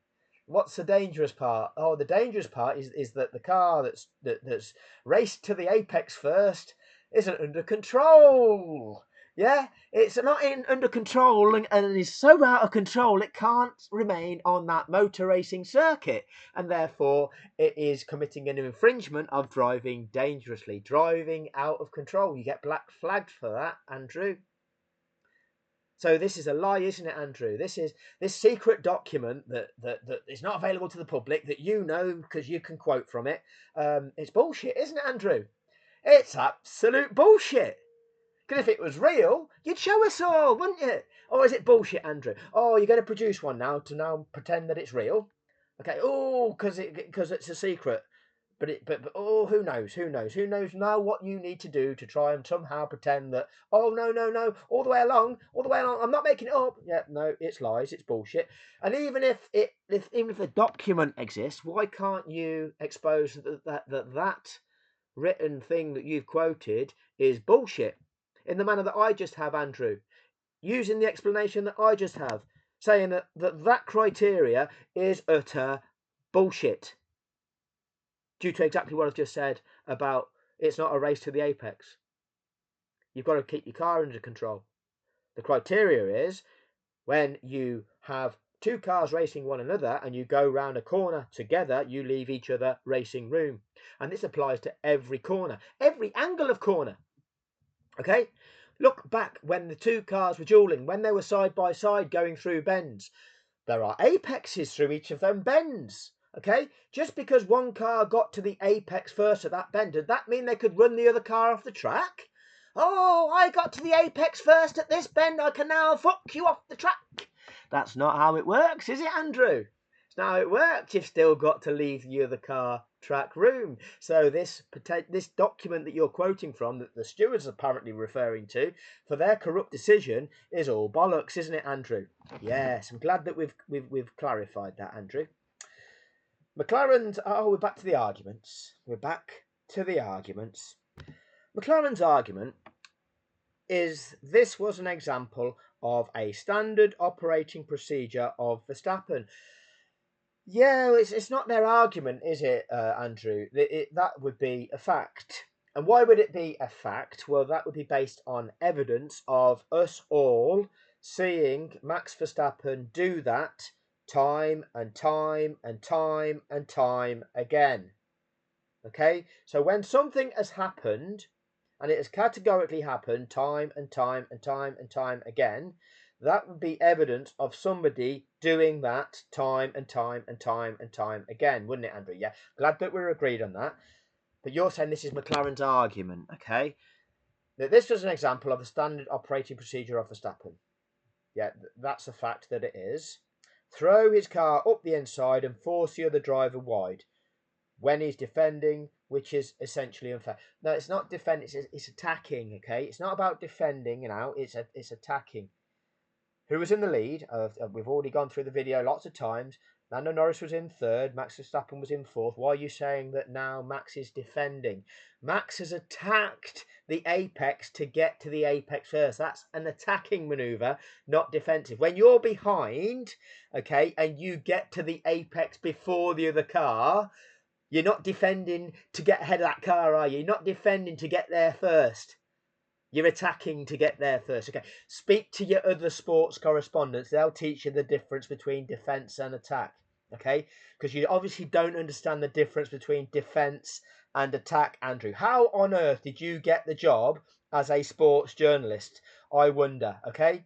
Speaker 1: What's the dangerous part? Oh, the dangerous part is that the car that's raced to the apex first isn't under control. Yeah, it's not under control and is so out of control it can't remain on that motor racing circuit, and therefore it is committing an infringement of driving dangerously, driving out of control. You get black flagged for that, Andrew. So this is a lie, isn't it, Andrew? This is this secret document that is not available to the public that you know because you can quote from it. It's bullshit, isn't it, Andrew? It's absolute bullshit. Because if it was real, you'd show us all, wouldn't you? Or is it bullshit, Andrew? Oh, you're going to produce one now to now pretend that it's real. Okay. Oh, because it's a secret. But oh, who knows? Who knows? Who knows now what you need to do to try and somehow pretend that, oh, no, all the way along, I'm not making it up. Yeah, no, it's lies, it's bullshit. And even if the document exists, why can't you expose that written thing that you've quoted is bullshit in the manner that I just have, Andrew, using the explanation that I just have, saying that criteria is utter bullshit due to exactly what I've just said about it's not a race to the apex. You've got to keep your car under control. The criteria is when you have two cars racing one another and you go round a corner together, you leave each other racing room. And this applies to every corner, every angle of corner. Okay? Look back when the two cars were dueling, when they were side by side going through bends. There are apexes through each of them bends. Okay? Just because one car got to the apex first at that bend, did that mean they could run the other car off the track? Oh, I got to the apex first at this bend, I can now fuck you off the track. That's not how it works, is it, Andrew? It's not how it works. You've still got to leave the other car track room. So this document that you're quoting from, that the stewards are apparently referring to, for their corrupt decision, is all bollocks, isn't it, Andrew? Yes, I'm glad that we've clarified that, Andrew. McLaren's. Oh, we're back to the arguments. McLaren's argument is this was an example of a standard operating procedure of Verstappen. Yeah, it's not their argument, is it, Andrew? That would be a fact. And why would it be a fact? Well, that would be based on evidence of us all seeing Max Verstappen do that time and time and time and time again. Okay? So when something has happened, and it has categorically happened time and time and time and time again, that would be evidence of somebody doing that time and time and time and time again, wouldn't it, Andrew? Yeah, glad that we're agreed on that. But you're saying this is McLaren's argument, okay? That this was an example of the standard operating procedure of Verstappen. Yeah, that's a fact that it is. Throw his car up the inside and force the other driver wide when he's defending, which is essentially unfair. No, it's not defending, it's attacking, okay? It's not about defending, it's attacking. Who was in the lead? We've already gone through the video lots of times. Lando Norris was in third. Max Verstappen was in fourth. Why are you saying that now Max is defending? Max has attacked the apex to get to the apex first. That's an attacking maneuver, not defensive. When you're behind, okay, and you get to the apex before the other car, you're not defending to get ahead of that car, are you? You're not defending to get there first. You're attacking to get there first. Okay. Speak to your other sports correspondents. They'll teach you the difference between defence and attack. Okay. Because you obviously don't understand the difference between defence and attack, Andrew. How on earth did you get the job as a sports journalist? I wonder. Okay.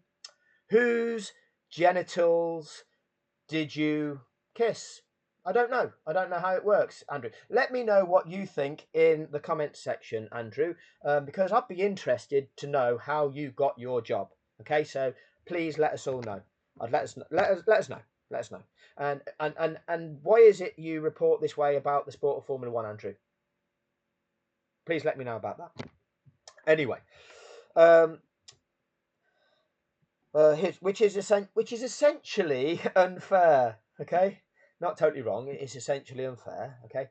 Speaker 1: Whose genitals did you kiss? I don't know. I don't know how it works, Andrew. Let me know what you think in the comments section, Andrew, because I'd be interested to know how you got your job. Okay, so please let us all know. Let us know. Let us know. And why is it you report this way about the sport of Formula One, Andrew? Please let me know about that. Anyway, which is essentially unfair. Okay. not totally wrong. It's essentially unfair. Okay.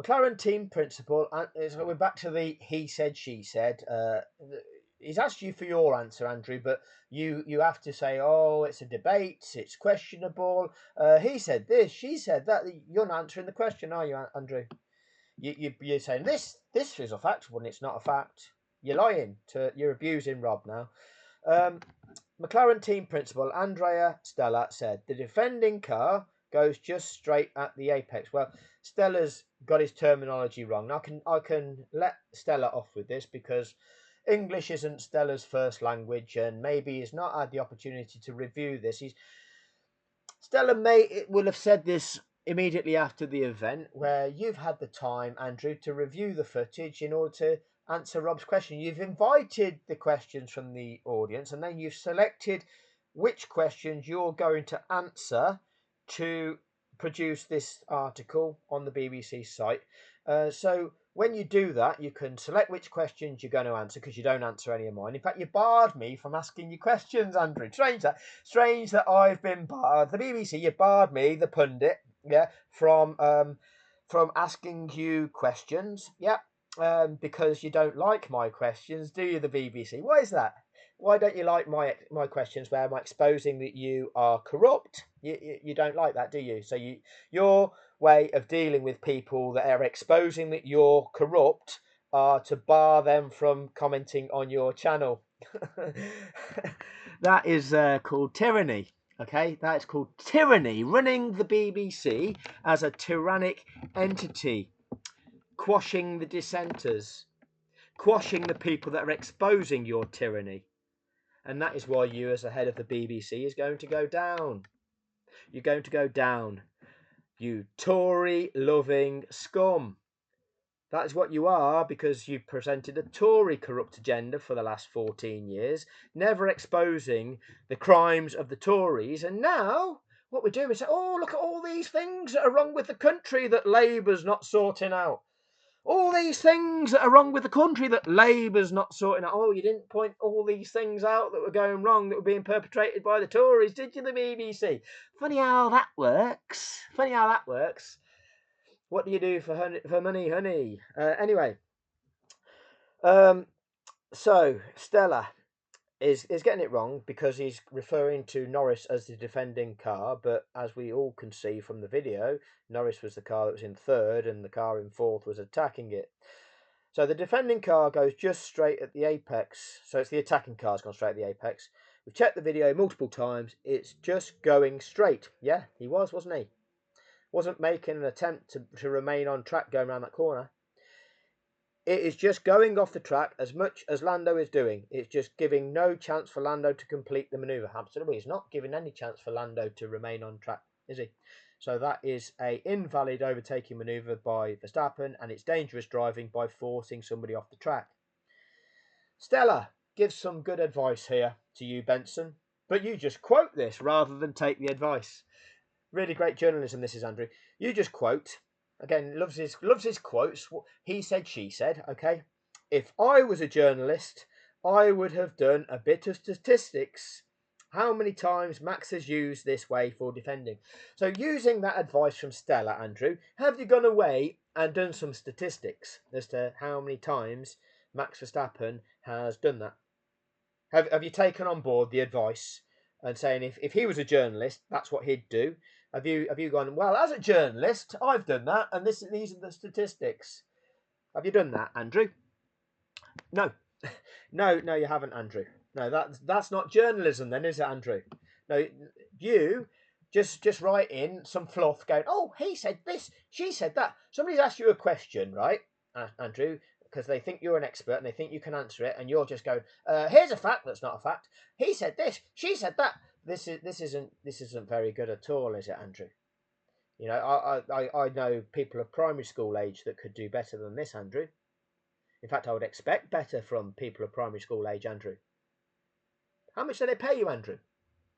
Speaker 1: McLaren team principal. We're back to the he said, she said. He's asked you for your answer, Andrew, but you have to say, oh, it's a debate, it's questionable. He said this, she said that. You're not answering the question, are you, Andrew? You're saying this is a fact when it's not a fact. You're lying. You're abusing Rob now. McLaren team principal Andrea Stella said the defending car goes just straight at the apex. Well, Stella's got his terminology wrong. Now, I can let Stella off with this because English isn't Stella's first language, and maybe he's not had the opportunity to review this. Stella will have said this immediately after the event, where you've had the time, Andrew, to review the footage in order to answer Rob's question. You've invited the questions from the audience, and then you've selected which questions you're going to answer to produce this article on the BBC site. So when you do that, you can select which questions you're going to answer, because you don't answer any of mine. In fact, you barred me from asking you questions, Andrew. Strange that I've been barred. The BBC, you barred me, the pundit, yeah, from asking you questions, yeah, because you don't like my questions, do you, the BBC? Why is that? Why don't you like my questions where I'm exposing that you are corrupt? You don't like that, do you? So your way of dealing with people that are exposing that you're corrupt are to bar them from commenting on your channel. That is called tyranny. Okay, that's called tyranny. Running the BBC as a tyrannic entity, quashing the dissenters, quashing the people that are exposing your tyranny. And that is why you, as the head of the BBC, is going to go down. You're going to go down. You Tory-loving scum. That is what you are, because you've presented a Tory corrupt agenda for the last 14 years, never exposing the crimes of the Tories. And now what we do is say, oh, look at all these things that are wrong with the country that Labour's not sorting out. All these things that are wrong with the country that Labour's not sorting out. Oh, you didn't point all these things out that were going wrong, that were being perpetrated by the Tories, did you, the BBC? Funny how that works. Funny how that works. What do you do for money, honey? Anyway, so Stella is getting it wrong because he's referring to Norris as the defending car, but as we all can see from the video, Norris was the car that was in third and the car in fourth was attacking it. So the defending car goes just straight at the apex. So it's the attacking car's gone straight at the apex. We've checked the video multiple times. It's just going straight. Yeah, he wasn't he? Wasn't making an attempt to remain on track going around that corner. It is just going off the track as much as Lando is doing. It's just giving no chance for Lando to complete the manoeuvre. Absolutely, he's not giving any chance for Lando to remain on track, is he? So that is a invalid overtaking manoeuvre by Verstappen, and it's dangerous driving by forcing somebody off the track. Stella gives some good advice here to you, Benson, but you just quote this rather than take the advice. Really great journalism, this is, Andrew. You just quote. Again, loves his quotes. He said, she said. Okay. If I was a journalist, I would have done a bit of statistics. How many times Max has used this way for defending. So using that advice from Stella, Andrew, have you gone away and done some statistics as to how many times Max Verstappen has done that? Have you taken on board the advice and saying if he was a journalist, that's what he'd do? Have you gone, well, as a journalist, I've done that, and these are the statistics? Have you done that, Andrew? No. No, you haven't, Andrew. No, that's not journalism then, is it, Andrew? No, you just write in some fluff going, oh, he said this, she said that. Somebody's asked you a question, right, Andrew, because they think you're an expert and they think you can answer it, and you're just going, here's a fact that's not a fact. He said this, she said that. This isn't very good at all, is it, Andrew? You know, I know people of primary school age that could do better than this, Andrew. In fact, I would expect better from people of primary school age, Andrew. How much do they pay you, Andrew?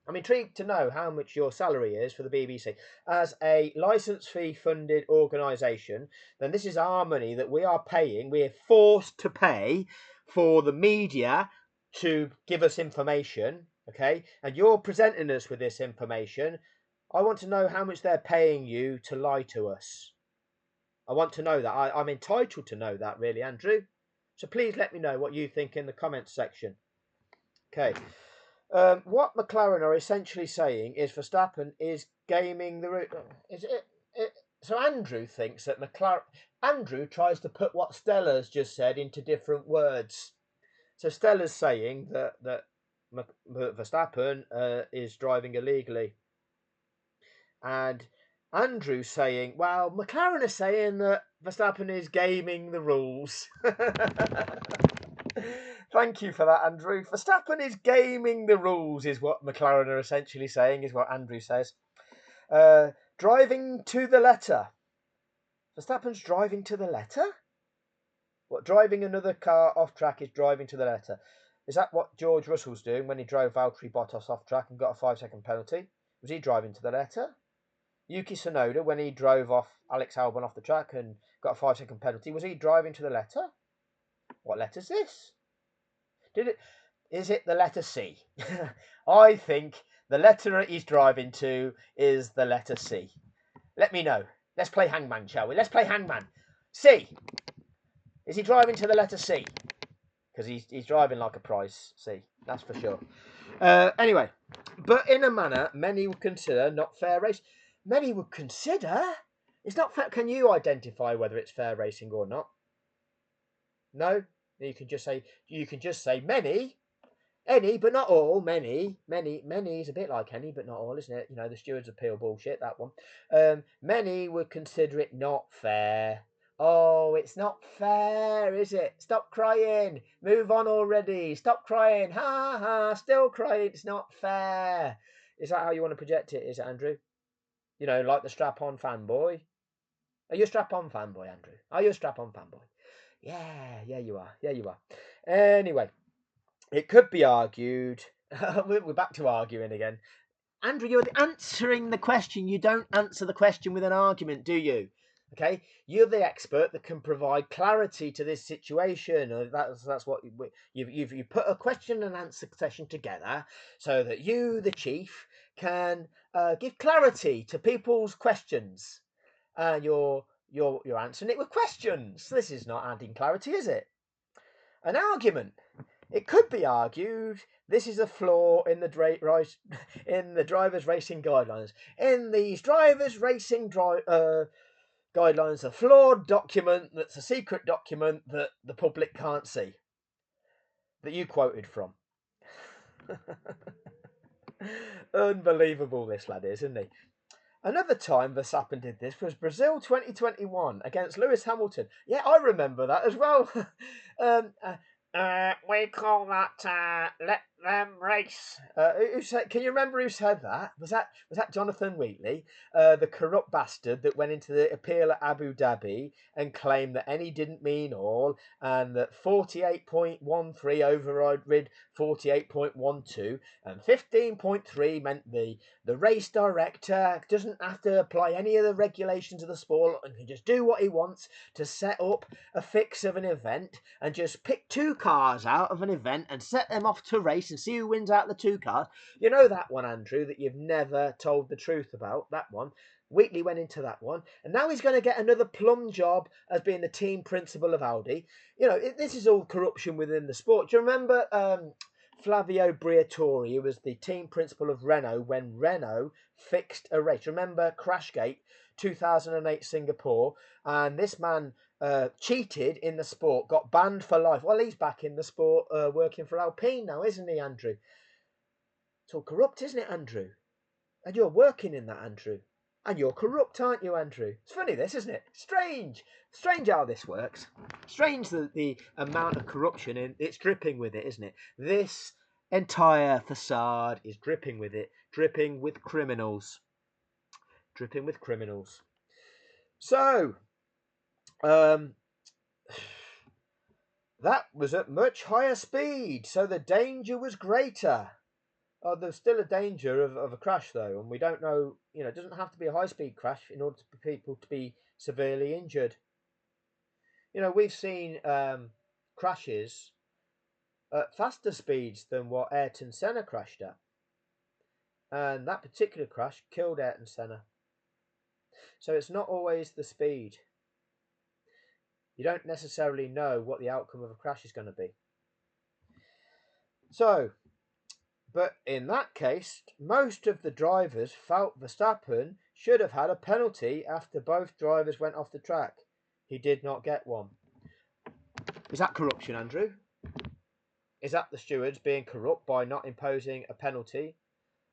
Speaker 1: I'm intrigued to know how much your salary is for the BBC. As a licence fee funded organisation, then this is our money that we are paying. We are forced to pay for the media to give us information, okay? And you're presenting us with this information I want to know how much they're paying you to lie to us. I want to know that. I'm entitled to know that, really, Andrew. So please let me know what you think in the comments section. Okay. What McLaren are essentially saying is Verstappen is gaming the route. So Andrew thinks that McLaren. Andrew tries to put what Stella's just said into different words. So Stella's saying that Verstappen is driving illegally, and Andrew's saying, well, McLaren are saying that Verstappen is gaming the rules. Thank you for that, Andrew. Verstappen is gaming the rules, is what McLaren are essentially saying, is what Andrew says. Driving to the letter. Verstappen's driving to the letter? What, driving another car off track is driving to the letter? Is that what George Russell's doing when he drove Valtteri Bottas off track and got a 5-second penalty? Was he driving to the letter? Yuki Tsunoda, when he drove off Alex Albon off the track and got a 5-second penalty, was he driving to the letter? What letter's this? Is it the letter C? I think the letter he's driving to is the letter C. Let me know. Let's play hangman, shall we? Let's play hangman. C. Is he driving to the letter C? Because he's driving like a prize C. That's for sure. Anyway, but in a manner many would consider not fair race. Many would consider it's not fair. Can you identify whether it's fair racing or not? No. You can just say many. Any, but not all. Many is a bit like any, but not all, isn't it? You know, the stewards appeal bullshit, that one. Many would consider it not fair. Oh, it's not fair, is it? Stop crying. Move on already. Stop crying. Ha ha. Still crying. It's not fair. Is that how you want to project it, is it, Andrew? You know, like the strap-on fanboy. Are you a strap-on fanboy, Andrew? Are you a strap-on fanboy? Yeah, you are. Yeah, you are. Anyway. It could be argued. We're back to arguing again. Andrew, you're answering the question. You don't answer the question with an argument, do you? Okay, you're the expert that can provide clarity to this situation. That's what you've put a question and answer session together so that you, the chief, can give clarity to people's questions. And you're answering it with questions. This is not adding clarity, is it? An argument. It could be argued this is a flaw in the drivers' racing guidelines. In these drivers' racing guidelines, a flawed document that's a secret document that the public can't see. That you quoted from. Unbelievable, this lad is, isn't he? Another time Verstappen did this was Brazil 2021 against Lewis Hamilton. Yeah, I remember that as well. We call that let them race. Can you remember who said that? Was that Jonathan Wheatley, the corrupt bastard that went into the appeal at Abu Dhabi and claimed that any didn't mean all, and that 48.13 overrid 48.12, and 15.3 meant the race director doesn't have to apply any of the regulations of the sport and can just do what he wants to set up a fix of an event and just pick two cars out of an event and set them off to race and see who wins out of the two cars. You know that one, Andrew, that you've never told the truth about, that one. Wheatley went into that one, and now he's going to get another plum job as being the team principal of Audi. You know, this is all corruption within the sport. Do you remember Flavio Briatore, who was the team principal of Renault when Renault fixed a race? Remember Crashgate 2008 Singapore, and this man cheated in the sport, got banned for life. Well, he's back in the sport working for Alpine now, isn't he, Andrew? It's all corrupt, isn't it, Andrew? And you're working in that, Andrew. And you're corrupt, aren't you, Andrew? It's funny, this, isn't it? Strange how this works. Strange the amount of corruption it's dripping with it, isn't it? This entire facade is dripping with it, dripping with criminals. Dripping with criminals. So, that was at much higher speed, so the danger was greater. Oh, there's still a danger of a crash, though, and we don't know, it doesn't have to be a high-speed crash in order for people to be severely injured. We've seen crashes at faster speeds than what Ayrton Senna crashed at. And that particular crash killed Ayrton Senna. So it's not always the speed. You don't necessarily know what the outcome of a crash is going to be. So, but in that case, most of the drivers felt Verstappen should have had a penalty after both drivers went off the track. He did not get one. Is that corruption, Andrew? Is that the stewards being corrupt by not imposing a penalty?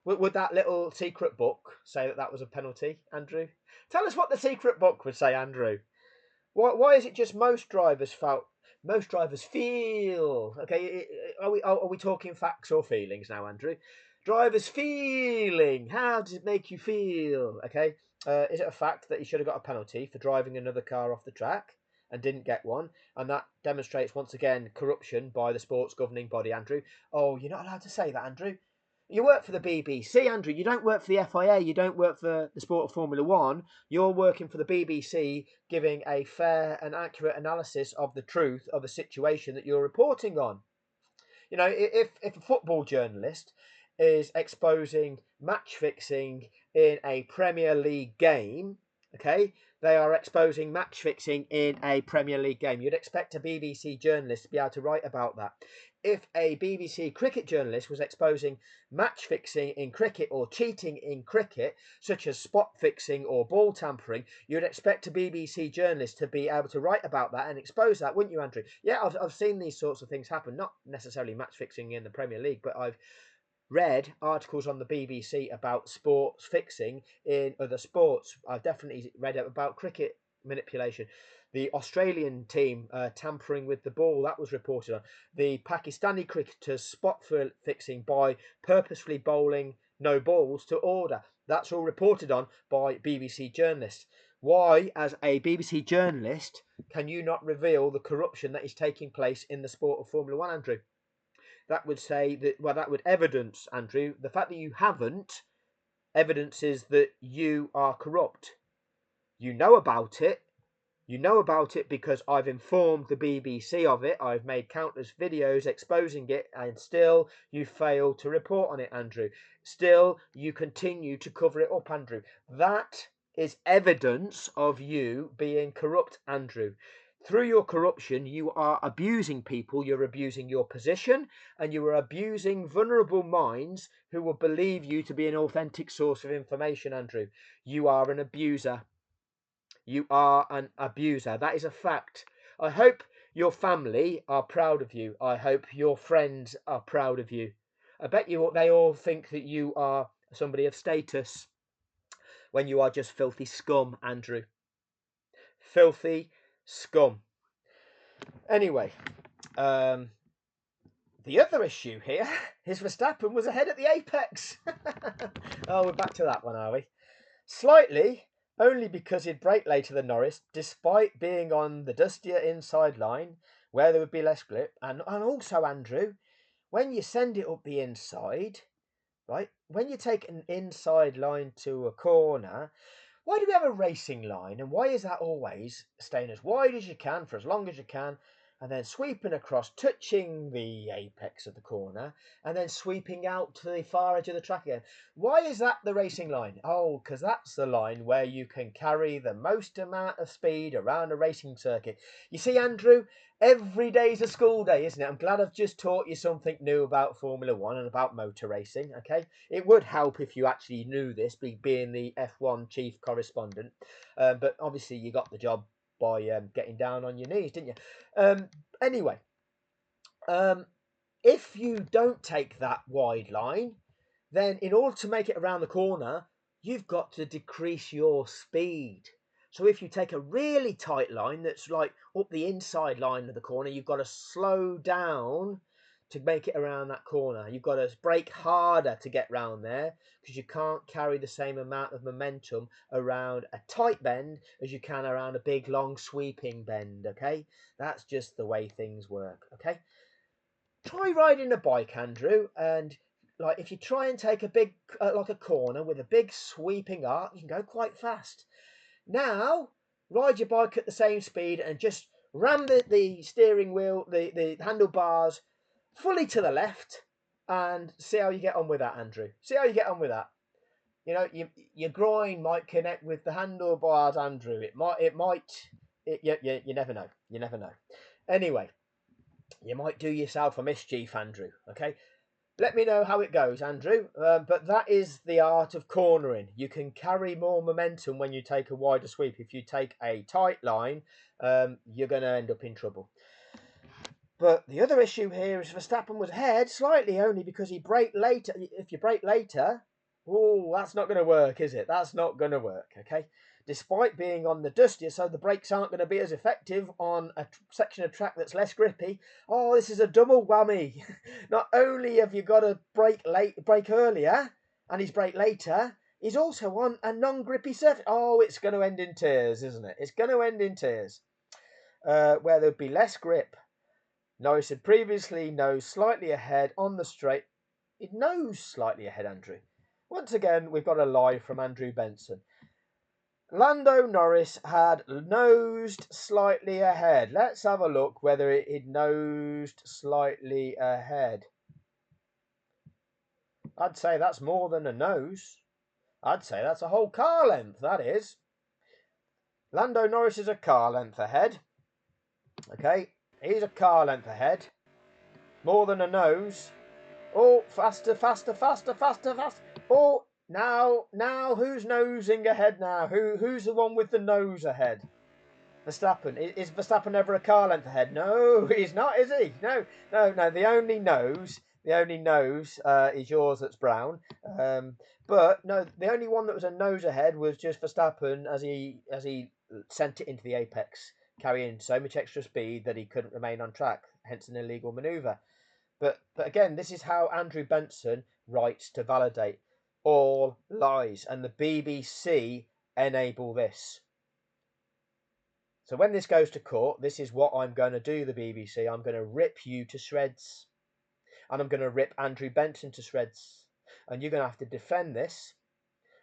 Speaker 1: Would that little secret book say that that was a penalty, Andrew? Tell us what the secret book would say, Andrew. Why is it just most drivers feel? Okay, are we talking facts or feelings now, Andrew? Drivers feeling. How does it make you feel? Okay, is it a fact that he should have got a penalty for driving another car off the track and didn't get one? And that demonstrates once again corruption by the sports governing body, Andrew. Oh, you're not allowed to say that, Andrew. You work for the BBC, Andrew. You don't work for the FIA. You don't work for the sport of Formula One. You're working for the BBC, giving a fair and accurate analysis of the truth of a situation that you're reporting on. You know, if a football journalist is exposing match fixing in a Premier League game, okay, they are exposing match fixing in a Premier League game. You'd expect a BBC journalist to be able to write about that. If a BBC cricket journalist was exposing match fixing in cricket or cheating in cricket, such as spot fixing or ball tampering, you'd expect a BBC journalist to be able to write about that and expose that, wouldn't you, Andrew? Yeah, I've seen these sorts of things happen, not necessarily match fixing in the Premier League, but I've read articles on the BBC about sports fixing in other sports. I've definitely read about cricket manipulation. The Australian team tampering with the ball, that was reported on. The Pakistani cricketers spot fixing by purposefully bowling no balls to order. That's all reported on by BBC journalists. Why, as a BBC journalist, can you not reveal the corruption that is taking place in the sport of Formula One, Andrew? That would say that, well, that would evidence, Andrew, the fact that you haven't evidences that you are corrupt. You know about it. You know about it because I've informed the BBC of it. I've made countless videos exposing it, and still you fail to report on it, Andrew. Still, you continue to cover it up, Andrew. That is evidence of you being corrupt, Andrew. Through your corruption, you are abusing people, you're abusing your position, and you are abusing vulnerable minds who will believe you to be an authentic source of information, Andrew. You are an abuser. You are an abuser. That is a fact. I hope your family are proud of you. I hope your friends are proud of you. I bet you they all think that you are somebody of status when you are just filthy scum, Andrew. Filthy scum. Anyway, the other issue here is Verstappen was ahead at the apex. Oh, we're back to that one, are we? Slightly, only because he'd brake later than Norris, despite being on the dustier inside line, where there would be less grip. And also, Andrew, when you send it up the inside, right, when you take an inside line to a corner, why do we have a racing line? And why is that always staying as wide as you can for as long as you can, and then sweeping across, touching the apex of the corner, and then sweeping out to the far edge of the track again? Why is that the racing line? Oh, because that's the line where you can carry the most amount of speed around a racing circuit. You see, Andrew, every day's a school day, isn't it? I'm glad I've just taught you something new about Formula One and about motor racing, okay? It would help if you actually knew this, being the F1 chief correspondent. But obviously you got the job by getting down on your knees, didn't you? Anyway, if you don't take that wide line, then in order to make it around the corner, you've got to decrease your speed. So if you take a really tight line that's like up the inside line of the corner, you've got to slow down to make it around that corner. You've got to brake harder to get round there because you can't carry the same amount of momentum around a tight bend as you can around a big, long, sweeping bend, okay? That's just the way things work, okay? Try riding a bike, Andrew, and like if you try and take a big, like a corner with a big sweeping arc, you can go quite fast. Now, ride your bike at the same speed and just ram the steering wheel, the handlebars fully to the left, and see how you get on with that, Andrew. See how you get on with that. You know, your groin might connect with the handlebars, Andrew. You never know. You never know. Anyway, you might do yourself a mischief, Andrew. Okay, let me know how it goes, Andrew. But that is the art of cornering. You can carry more momentum when you take a wider sweep. If you take a tight line, you're going to end up in trouble. But the other issue here is Verstappen was ahead slightly only because he braked later. If you brake later, oh, that's not going to work, is it? That's not going to work, okay? Despite being on the dustier, so the brakes aren't going to be as effective on a section of track that's less grippy. Oh, this is a double whammy. Not only have you got to brake earlier, and he's braked later, he's also on a non-grippy surface. Oh, it's going to end in tears, isn't it? It's going to end in tears, where there'd be less grip. Norris had previously nosed slightly ahead on the straight. It nosed slightly ahead, Andrew. Once again, we've got a lie from Andrew Benson. Lando Norris had nosed slightly ahead. Let's have a look whether it had nosed slightly ahead. I'd say that's more than a nose. I'd say that's a whole car length, that is. Lando Norris is a car length ahead. Okay, he's a car length ahead. More than a nose. Oh, faster, faster, faster, faster, faster. Oh, now, who's nosing ahead now? Who's the one with the nose ahead? Verstappen. Is Verstappen ever a car length ahead? No, he's not, is he? No. The only nose is yours that's brown. But no, the only one that was a nose ahead was just Verstappen as he sent it into the apex, carrying so much extra speed that he couldn't remain on track, hence an illegal manoeuvre. But again, this is how Andrew Benson writes to validate. All lies, and the BBC enable this. So when this goes to court, this is what I'm going to do, the BBC. I'm going to rip you to shreds. And I'm going to rip Andrew Benson to shreds. And you're going to have to defend this.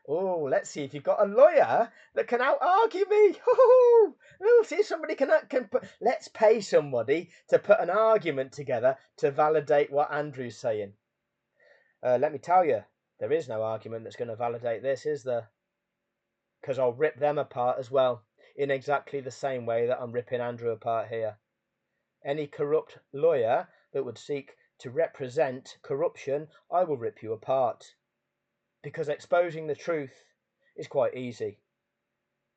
Speaker 1: Oh, let's see if you've got a lawyer that can out-argue me. Oh, see if somebody can put... Let's pay somebody to put an argument together to validate what Andrew's saying. Let me tell you, there is no argument that's going to validate this, is there? Because I'll rip them apart as well, in exactly the same way that I'm ripping Andrew apart here. Any corrupt lawyer that would seek to represent corruption, I will rip you apart. Because exposing the truth is quite easy.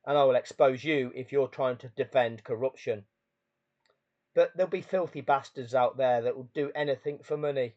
Speaker 1: And I will expose you if you're trying to defend corruption. But there'll be filthy bastards out there that will do anything for money.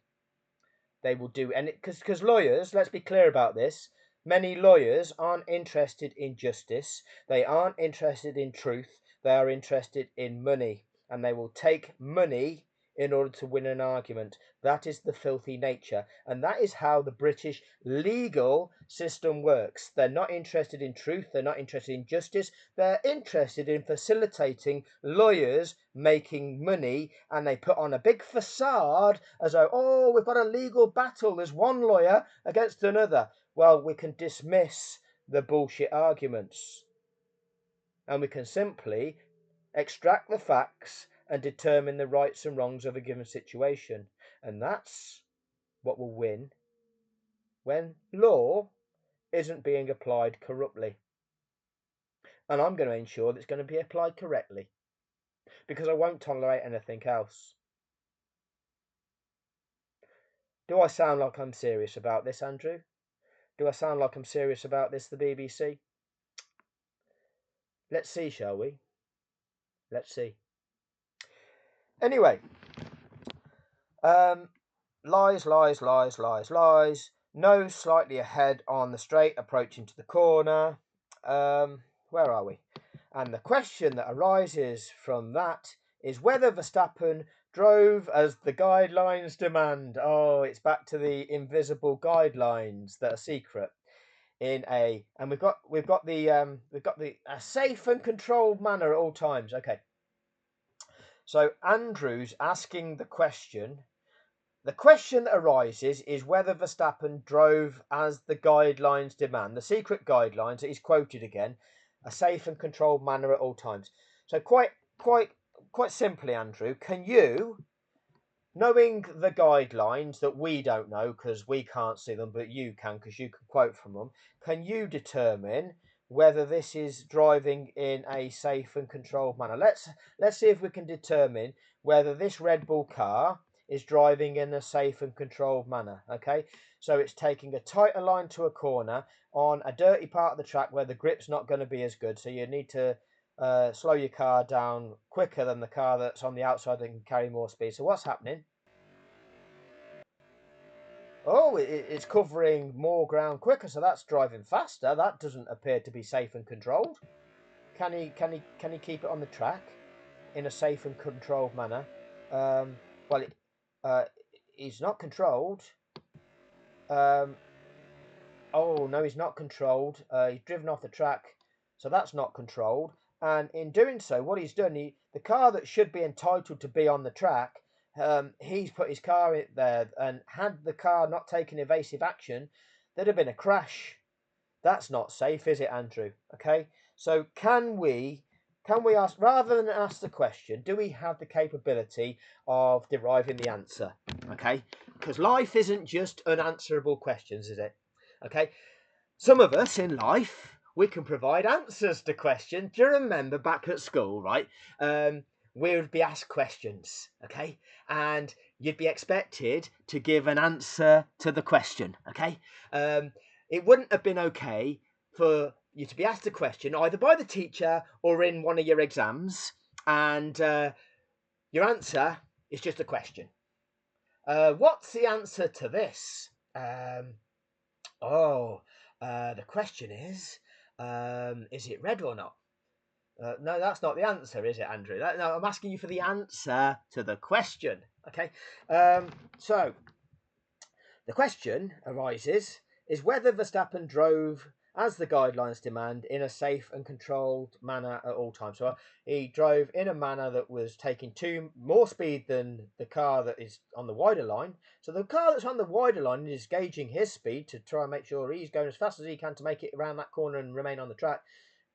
Speaker 1: They will do anything. Because lawyers, let's be clear about this, many lawyers aren't interested in justice. They aren't interested in truth. They are interested in money. And they will take money in order to win an argument. That is the filthy nature. And that is how the British legal system works. They're not interested in truth. They're not interested in justice. They're interested in facilitating lawyers making money. And they put on a big facade as though, oh, we've got a legal battle. There's one lawyer against another. Well, we can dismiss the bullshit arguments. And we can simply extract the facts and determine the rights and wrongs of a given situation. And that's what will win when law isn't being applied corruptly. And I'm going to ensure that it's going to be applied correctly, because I won't tolerate anything else. Do I sound like I'm serious about this, Andrew? Do I sound like I'm serious about this, the BBC? Let's see, shall we? Let's see. Anyway, lies. Nose slightly ahead on the straight, approaching to the corner. Where are we? And the question that arises from that is whether Verstappen drove as the guidelines demand. Oh, it's back to the invisible guidelines that are secret. And we've got a safe and controlled manner at all times. Okay. So Andrew's asking the question. The question that arises is whether Verstappen drove as the guidelines demand, the secret guidelines that he's quoted again, a safe and controlled manner at all times. So quite simply, Andrew, can you knowing the guidelines that we don't know because we can't see them, but you can because you can quote from them, can you determine whether this is driving in a safe and controlled manner? Let's see if we can determine whether this Red Bull car is driving in a safe and controlled manner. Okay, so it's taking a tighter line to a corner on a dirty part of the track where the grip's not going to be as good, so you need to slow your car down quicker than the car that's on the outside that can carry more speed. So what's happening? Oh, it's covering more ground quicker, so that's driving faster. That doesn't appear to be safe and controlled. Can he keep it on the track in a safe and controlled manner? Um, well, he's not controlled. Um, oh no, he's not controlled. He's driven off the track, so that's not controlled. And in doing so, what he's done, the car that should be entitled to be on the track, he's put his car in there, and had the car not taken evasive action, there'd have been a crash. That's not safe, is it, Andrew? Okay, so can we ask, rather than ask the question, do we have the capability of deriving the answer? Okay, because life isn't just unanswerable questions, is it? Okay, some of us in life, we can provide answers to questions. Do you remember back at school, right? We would be asked questions, okay? And you'd be expected to give an answer to the question, okay? It wouldn't have been okay for you to be asked a question either by the teacher or in one of your exams, and your answer is just a question. What's the answer to this? Oh, the question is it red or not? No, that's not the answer, is it, Andrew? No, I'm asking you for the answer to the question. Okay. So the question arises is whether Verstappen drove as the guidelines demand in a safe and controlled manner at all times. So he drove in a manner that was taking more speed than the car that is on the wider line. So the car that's on the wider line is gauging his speed to try and make sure he's going as fast as he can to make it around that corner and remain on the track.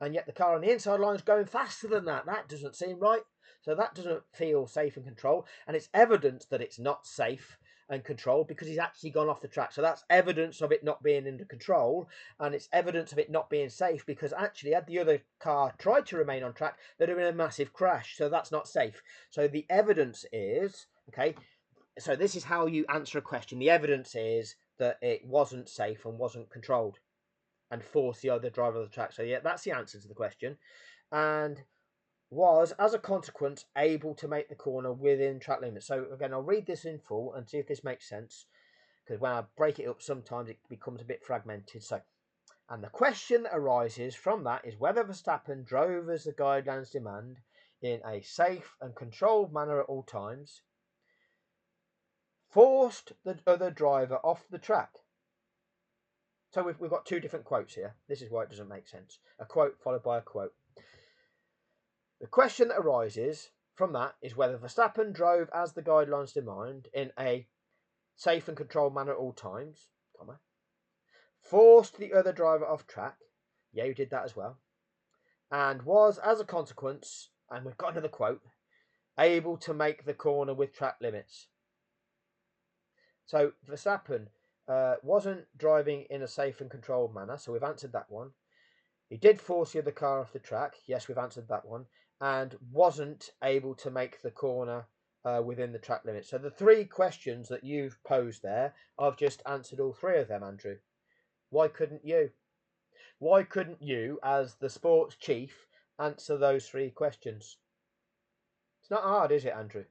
Speaker 1: And yet the car on the inside line is going faster than that. That doesn't seem right. So that doesn't feel safe and controlled. And it's evidence that it's not safe and controlled because he's actually gone off the track. So that's evidence of it not being under control, and it's evidence of it not being safe because actually, had the other car tried to remain on track, there'd have been a massive crash. So that's not safe. So the evidence is okay. So this is how you answer a question. The evidence is that it wasn't safe and wasn't controlled and forced the other driver of the track. So yeah, that's the answer to the question. And was, as a consequence, able to make the corner within track limits. So again, I'll read this in full and see if this makes sense, because when I break it up, sometimes it becomes a bit fragmented. So, and the question that arises from that is whether Verstappen drove as the guidelines demand in a safe and controlled manner at all times, forced the other driver off the track. So we've got two different quotes here. This is why it doesn't make sense. A quote followed by a quote. The question that arises from that is whether Verstappen drove as the guidelines demand in a safe and controlled manner at all times, forced the other driver off track, yeah, you did that as well, and was, as a consequence, and we've got another quote, able to make the corner with track limits. So Verstappen wasn't driving in a safe and controlled manner, so we've answered that one. He did force the other car off the track. Yes, we've answered that one. And wasn't able to make the corner within the track limit. So the three questions that you've posed there, I've just answered all three of them, Andrew. Why couldn't you? Why couldn't you, as the sports chief, answer those three questions? It's not hard, is it, Andrew?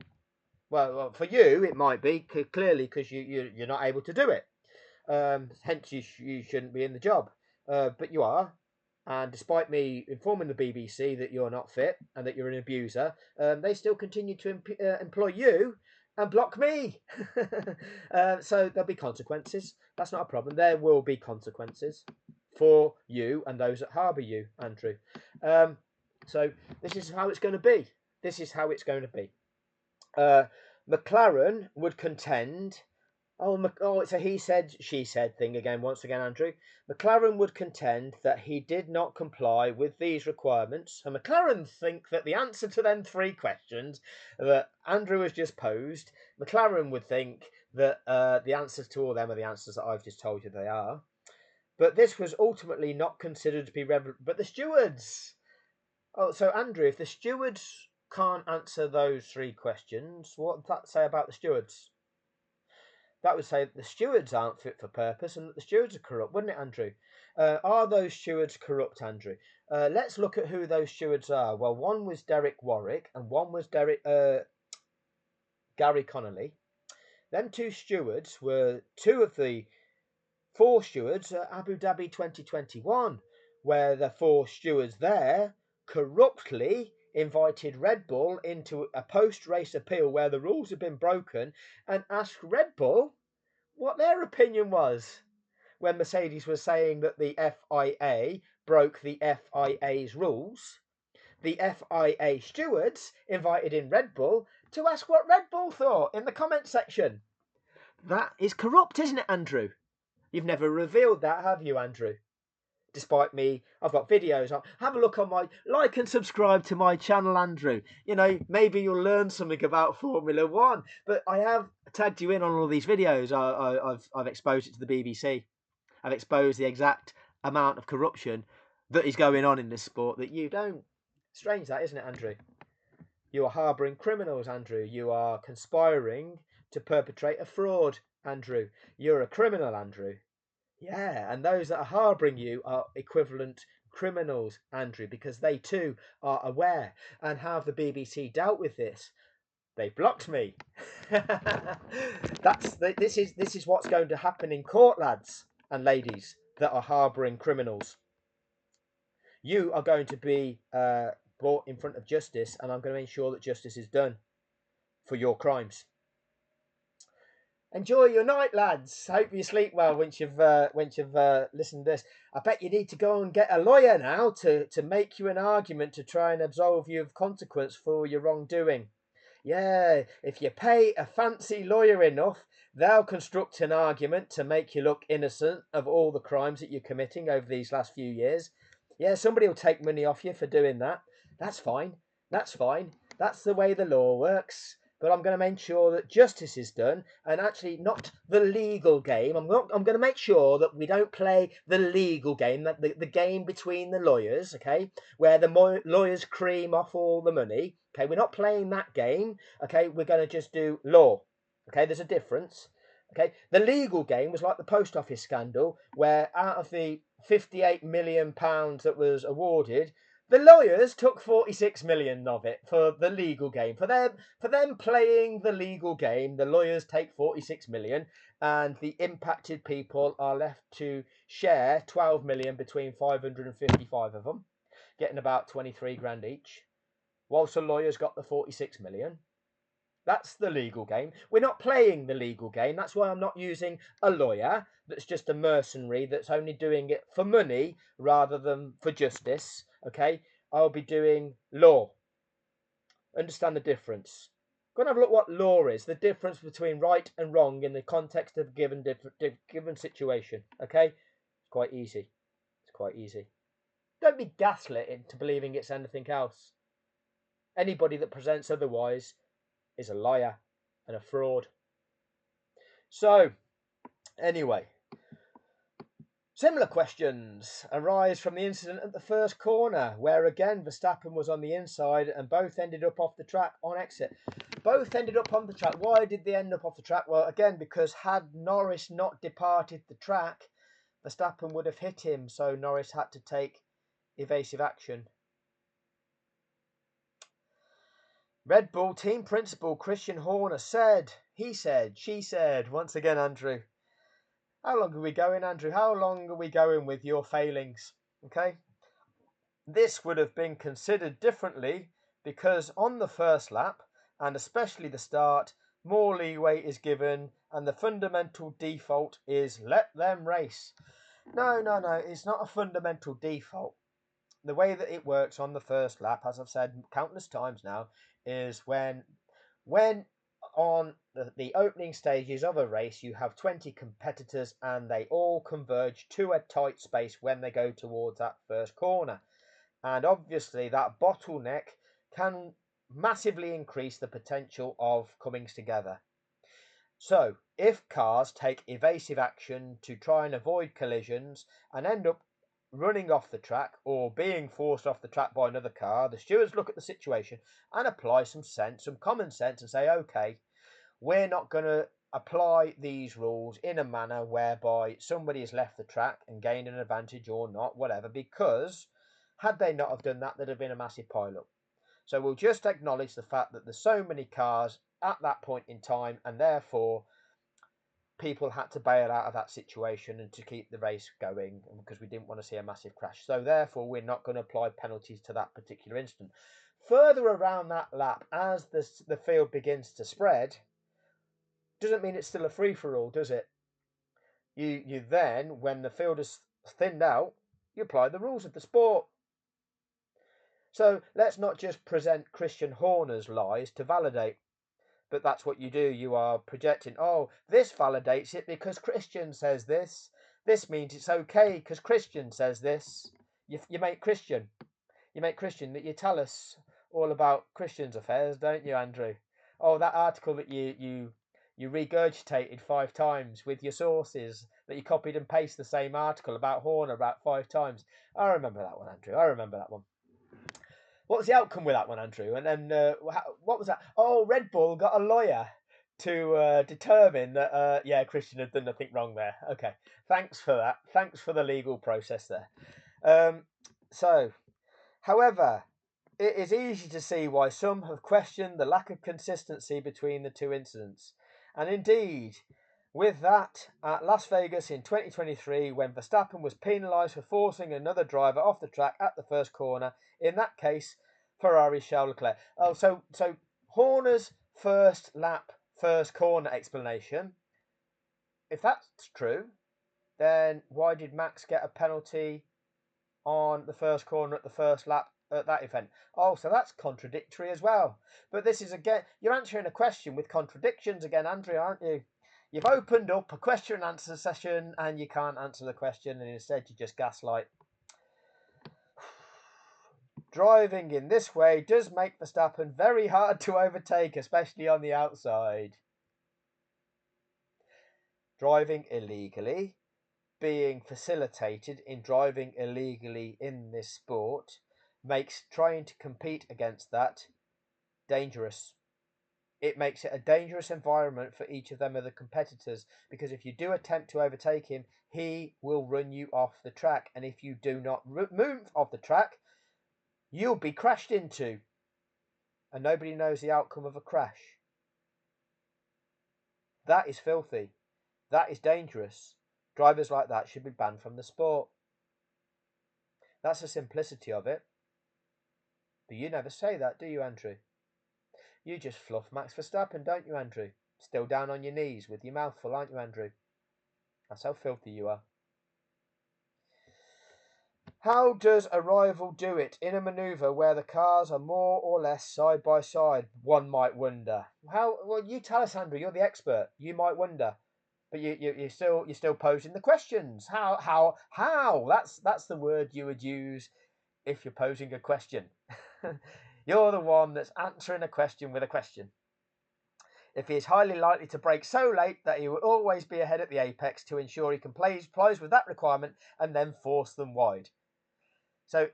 Speaker 1: Well, for you, it might be, clearly, because you're not able to do it. Hence, you shouldn't be in the job. But you are. And despite me informing the BBC that you're not fit and that you're an abuser, they still continue to employ you and block me. So there'll be consequences. That's not a problem. There will be consequences for you and those that harbour you, Andrew. So this is how it's going to be. This is how it's going to be. McLaren would contend Oh, it's a he said, she said thing again, once again, Andrew. McLaren would contend that he did not comply with these requirements, and McLaren think that the answer to them three questions that Andrew has just posed, McLaren would think that the answers to all them are the answers that I've just told you they are. But this was ultimately not considered to be relevant. But the stewards. Oh, so Andrew, if the stewards can't answer those three questions, what would that say about the stewards? That would say that the stewards aren't fit for purpose and that the stewards are corrupt, wouldn't it, Andrew? Are those stewards corrupt, Andrew? Let's look at who those stewards are. Well, one was Derek Warwick and one was Gary Connolly. Them two stewards were two of the four stewards at Abu Dhabi 2021, where the four stewards there corruptly invited Red Bull into a post-race appeal where the rules had been broken and asked Red Bull what their opinion was when Mercedes was saying that the FIA broke the FIA's rules. The FIA stewards invited in Red Bull to ask what Red Bull thought in the comment section. That is corrupt, isn't it, Andrew? You've never revealed that, have you, Andrew? Despite me, I've got videos. Have a look on like and subscribe to my channel, Andrew. You know, maybe you'll learn something about Formula One. But I have tagged you in on all these videos. I've exposed it to the BBC. I've exposed the exact amount of corruption that is going on in this sport that you don't. Strange that, isn't it, Andrew? You are harbouring criminals, Andrew. You are conspiring to perpetrate a fraud, Andrew. You're a criminal, Andrew. Yeah, and those that are harbouring you are equivalent criminals, Andrew, because they too are aware. And how have the BBC dealt with this? They blocked me. This is what's going to happen in court, lads and ladies that are harbouring criminals. You are going to be brought in front of justice, and I'm going to ensure that justice is done for your crimes. Enjoy your night, lads. Hope you sleep well once you've listened to this. I bet you need to go and get a lawyer now to make you an argument to try and absolve you of consequence for your wrongdoing. Yeah, if you pay a fancy lawyer enough, they'll construct an argument to make you look innocent of all the crimes that you're committing over these last few years. Yeah, somebody will take money off you for doing that. That's fine. That's fine. That's the way the law works. But I'm going to make sure that justice is done, and actually not the legal game. I'm going to make sure that we don't play the legal game, that the game between the lawyers, okay, where the lawyers cream off all the money. Okay, we're not playing that game. Okay, we're going to just do law. Okay, there's a difference. Okay, the legal game was like the post office scandal, where out of the £58 million that was awarded, the lawyers took 46 million of it for the legal game. For them playing the legal game, the lawyers take 46 million, and the impacted people are left to share 12 million between 555 of them, getting about 23 grand each, whilst the lawyers got the 46 million. That's the legal game. We're not playing the legal game. That's why I'm not using a lawyer that's just a mercenary that's only doing it for money rather than for justice. Okay, I'll be doing law. Understand the difference. Go and have a look what law is. The difference between right and wrong in the context of a given situation. Okay, it's quite easy. It's quite easy. Don't be gaslit into believing it's anything else. Anybody that presents otherwise is a liar and a fraud. So, anyway, similar questions arise from the incident at the first corner, where again Verstappen was on the inside and both ended up off the track on exit. Both ended up on the track. Why did they end up off the track? Well, again, because had Norris not departed the track, Verstappen would have hit him, so Norris had to take evasive action. Red Bull team principal Christian Horner said, he said, she said, once again, Andrew. How long are we going, Andrew? How long are we going with your failings? Okay. This would have been considered differently because on the first lap, and especially the start, more leeway is given and the fundamental default is let them race. No, it's not a fundamental default. The way that it works on the first lap, as I've said countless times now, is when on the opening stages of a race, you have 20 competitors and they all converge to a tight space when they go towards that first corner. And obviously that bottleneck can massively increase the potential of comings together. So if cars take evasive action to try and avoid collisions and end up running off the track or being forced off the track by another car, the stewards look at the situation and apply some sense, some common sense, and say, okay, we're not going to apply these rules in a manner whereby somebody has left the track and gained an advantage or not, whatever, because had they not have done that, there'd have been a massive pile-up. So we'll just acknowledge the fact that there's so many cars at that point in time, and therefore people had to bail out of that situation and to keep the race going because we didn't want to see a massive crash. So therefore, we're not going to apply penalties to that particular incident. Further around that lap, as the field begins to spread, doesn't mean it's still a free-for-all, does it? You then, when the field is thinned out, you apply the rules of the sport. So let's not just present Christian Horner's lies to validate. But that's what you do. You are projecting, oh, this validates it because Christian says this. This means it's okay because Christian says this. You make Christian. You make Christian that you tell us all about Christian's affairs, don't you, Andrew? Oh, that article that you regurgitated 5 times with your sources, that you copied and pasted the same article about Horner about 5 times. I remember that one, Andrew. I remember that one. What was the outcome with that one, Andrew? And then what was that? Oh, Red Bull got a lawyer to determine that, yeah, Christian had done nothing wrong there. Okay, thanks for that. Thanks for the legal process there. So, however, it is easy to see why some have questioned the lack of consistency between the two incidents. And indeed, with that, at Las Vegas in 2023, when Verstappen was penalised for forcing another driver off the track at the first corner, in that case, Ferrari's Charles Leclerc. Oh, so Horner's first lap, first corner explanation, if that's true, then why did Max get a penalty on the first corner at the first lap at that event? Oh, so that's contradictory as well. But this is, again, you're answering a question with contradictions again, Andrew, aren't you? You've opened up a question and answer session and you can't answer the question, and instead you just gaslight. Driving in this way does make Verstappen very hard to overtake, especially on the outside. Driving illegally, being facilitated in driving illegally in this sport, makes trying to compete against that dangerous. It makes it a dangerous environment for each of them other competitors, because if you do attempt to overtake him, he will run you off the track, and if you do not move off the track, you'll be crashed into, and nobody knows the outcome of a crash. That is filthy. That is dangerous. Drivers like that should be banned from the sport. That's the simplicity of it. But you never say that, do you, Andrew? You just fluff Max Verstappen, don't you, Andrew? Still down on your knees with your mouth full, aren't you, Andrew? That's how filthy you are. How does a rival do it in a manoeuvre where the cars are more or less side by side? One might wonder. How? Well, you tell us, Andrew. You're the expert. You might wonder, but you're still posing the questions. How? That's the word you would use if you're posing a question. You're the one that's answering a question with a question. If he is highly likely to brake so late that he will always be ahead at the apex to ensure he complies with that requirement and then force them wide. So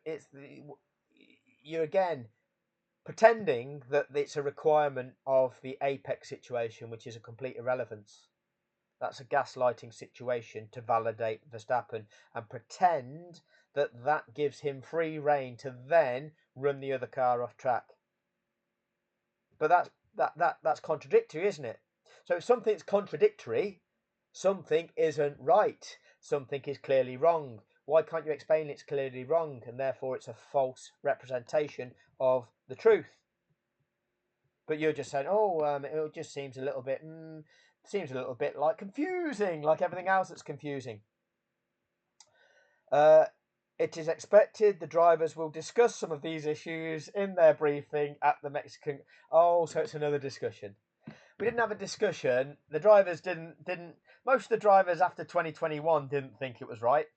Speaker 1: you're again pretending that it's a requirement of the apex situation, which is a complete irrelevance. That's a gaslighting situation to validate Verstappen and pretend that gives him free rein to then run the other car off track. But that's contradictory, isn't it? So if something's contradictory, something isn't right. Something is clearly wrong. Why can't you explain it's clearly wrong, and therefore it's a false representation of the truth? But you're just saying, it just seems a little bit like confusing, like everything else that's confusing. It is expected the drivers will discuss some of these issues in their briefing at the Mexican. Oh, so it's another discussion. we didn't have a discussion. The drivers didn't. Most of the drivers after 2021 didn't think it was right,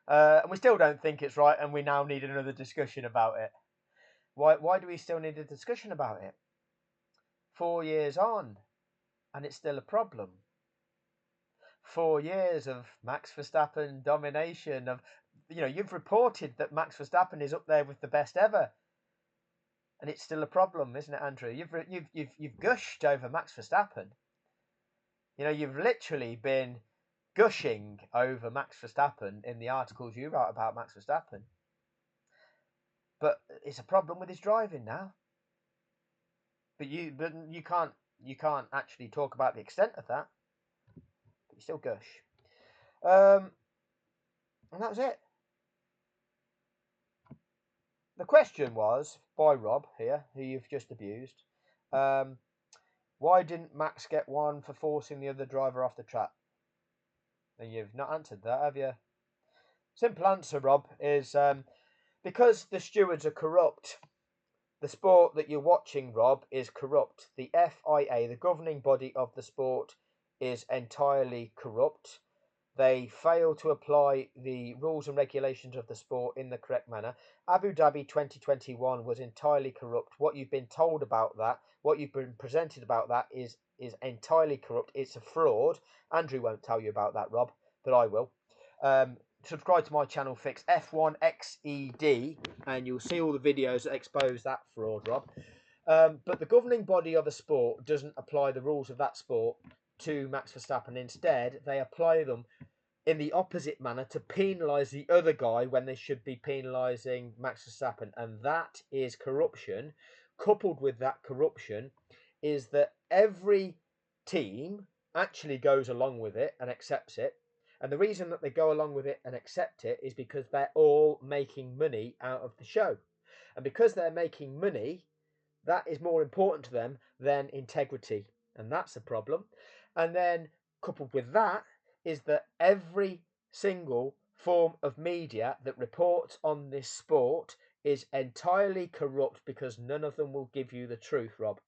Speaker 1: and we still don't think it's right. And we now need another discussion about it. Why do we still need a discussion about it? 4 years on, and it's still a problem. 4 years of Max Verstappen domination. You've reported that Max Verstappen is up there with the best ever, and it's still a problem, isn't it, Andrew? You've gushed over Max Verstappen. You've literally been gushing over Max Verstappen in the articles you write about Max Verstappen. But it's a problem with his driving now. But you can't actually talk about the extent of that. But you still gush. And that was it. The question was by Rob here, who you've just abused. Why didn't Max get one for forcing the other driver off the track? And you've not answered that, have you? Simple answer, Rob, is because the stewards are corrupt. The sport that you're watching, Rob, is corrupt. The FIA, the governing body of the sport, is entirely corrupt. They fail to apply the rules and regulations of the sport in the correct manner. Abu Dhabi 2021 was entirely corrupt. What you've been told about that, what you've been presented about that is entirely corrupt. It's a fraud. Andrew won't tell you about that, Rob, but I will. Subscribe to my channel, Fix F1XED, and you'll see all the videos that expose that fraud, Rob. But the governing body of a sport doesn't apply the rules of that sport to Max Verstappen. Instead, they apply them in the opposite manner to penalise the other guy when they should be penalising Max Verstappen. And that is corruption. Coupled with that corruption is that every team actually goes along with it and accepts it. And the reason that they go along with it and accept it is because they're all making money out of the show. And because they're making money, that is more important to them than integrity. And that's a problem. And then coupled with that is that every single form of media that reports on this sport is entirely corrupt because none of them will give you the truth, Rob.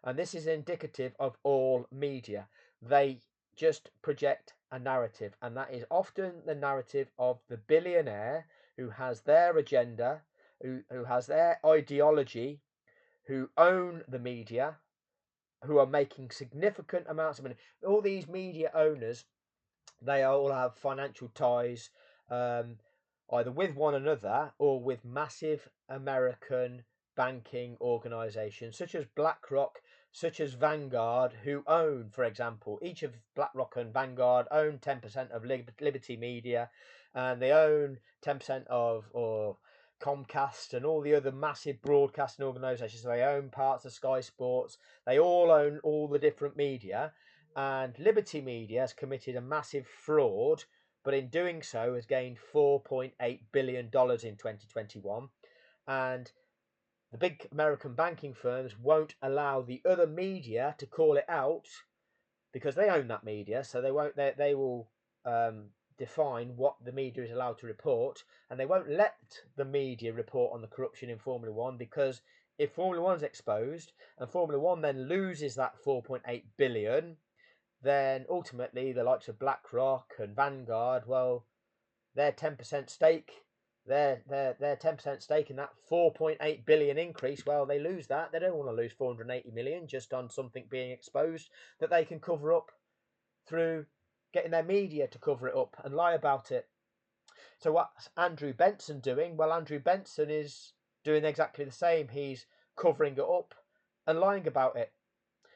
Speaker 1: And this is indicative of all media. They just project a narrative, and that is often the narrative of the billionaire who has their agenda, who has their ideology, who own the media, who are making significant amounts of money. All these media owners, they all have financial ties, either with one another or with massive American banking organizations such as BlackRock, such as Vanguard, who own, for example, each of BlackRock and Vanguard own 10% of Liberty Media, and they own 10% of Comcast and all the other massive broadcasting organizations. So they own parts of Sky Sports. They all own all the different media, and Liberty Media has committed a massive fraud, but in doing so has gained $4.8 billion in 2021. And the big American banking firms won't allow the other media to call it out because they own that media, so they won't. They will define what the media is allowed to report, and they won't let the media report on the corruption in Formula One, because if Formula One's exposed and Formula One then loses that 4.8 billion, then ultimately the likes of BlackRock and Vanguard, well, their 10% stake, their 10% stake in that 4.8 billion increase, well, they lose that. They don't want to lose 480 million just on something being exposed that they can cover up through getting their media to cover it up and lie about it. So what's Andrew Benson doing? Well, Andrew Benson is doing exactly the same. He's covering it up and lying about it.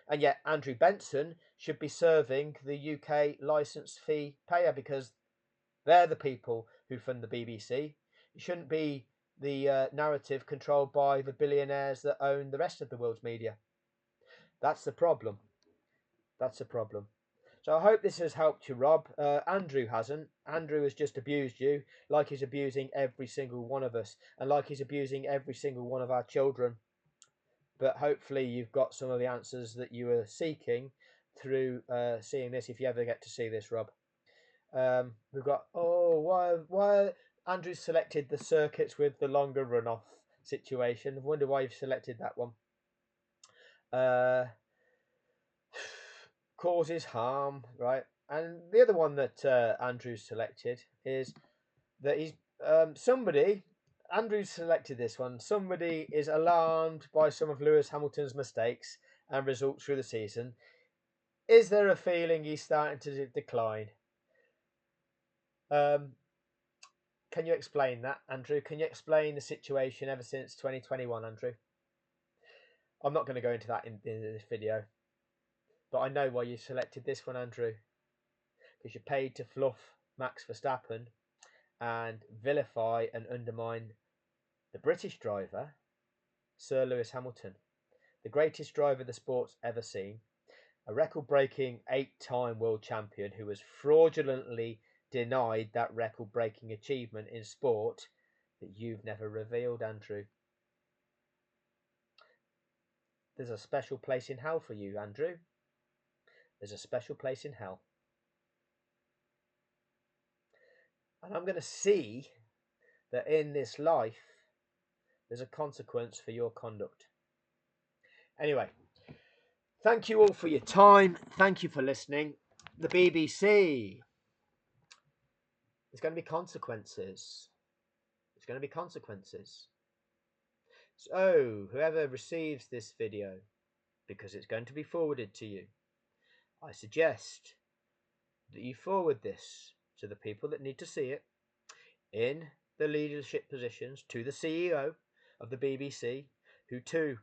Speaker 1: And yet Andrew Benson should be serving the UK licence fee payer, because they're the people who fund the BBC. It shouldn't be the narrative controlled by the billionaires that own the rest of the world's media. That's the problem. That's the problem. So I hope this has helped you, Rob. Andrew hasn't. Andrew has just abused you like he's abusing every single one of us, and like he's abusing every single one of our children. But hopefully you've got some of the answers that you were seeking through seeing this, if you ever get to see this, Rob. We've got, why Andrew selected the circuits with the longer runoff situation. I wonder why you've selected that one. causes harm, right? And the other one that Andrew's selected is that he's somebody. Andrew's selected this one. Somebody is alarmed by some of Lewis Hamilton's mistakes and results through the season. Is there a feeling he's starting to decline? Can you explain that, Andrew? Can you explain the situation ever since 2021, Andrew? I'm not going to go into that in this video, but I know why you selected this one, Andrew. Because you're paid to fluff Max Verstappen and vilify and undermine the British driver, Sir Lewis Hamilton, the greatest driver the sport's ever seen, a record-breaking 8-time world champion who was fraudulently denied that record-breaking achievement in sport that you've never revealed, Andrew. There's a special place in hell for you, Andrew. There's a special place in hell. And I'm going to see that in this life, there's a consequence for your conduct. Anyway, thank you all for your time. Thank you for listening. The BBC. There's going to be consequences. There's going to be consequences. So, whoever receives this video, because it's going to be forwarded to you, I suggest that you forward this to the people that need to see it in the leadership positions, to the CEO of the BBC, who too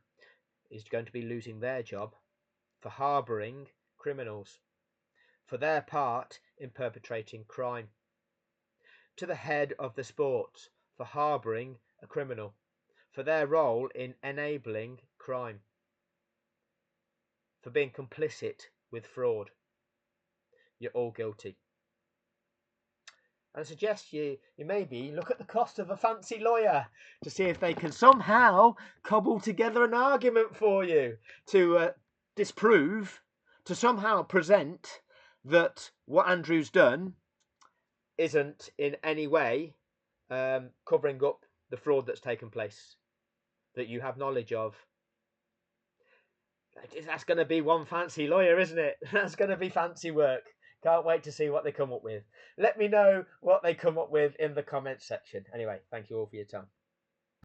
Speaker 1: is going to be losing their job for harbouring criminals, for their part in perpetrating crime, to the head of the sport for harbouring a criminal, for their role in enabling crime, for being complicit with fraud. You're all guilty. And I suggest you maybe look at the cost of a fancy lawyer to see if they can somehow cobble together an argument for you to disprove, to somehow present that what Andrew's done isn't in any way covering up the fraud that's taken place, that you have knowledge of. That's going to be one fancy lawyer, isn't it? That's going to be fancy work. Can't wait to see what they come up with. Let me know what they come up with in the comments section. Anyway, thank you all for your time.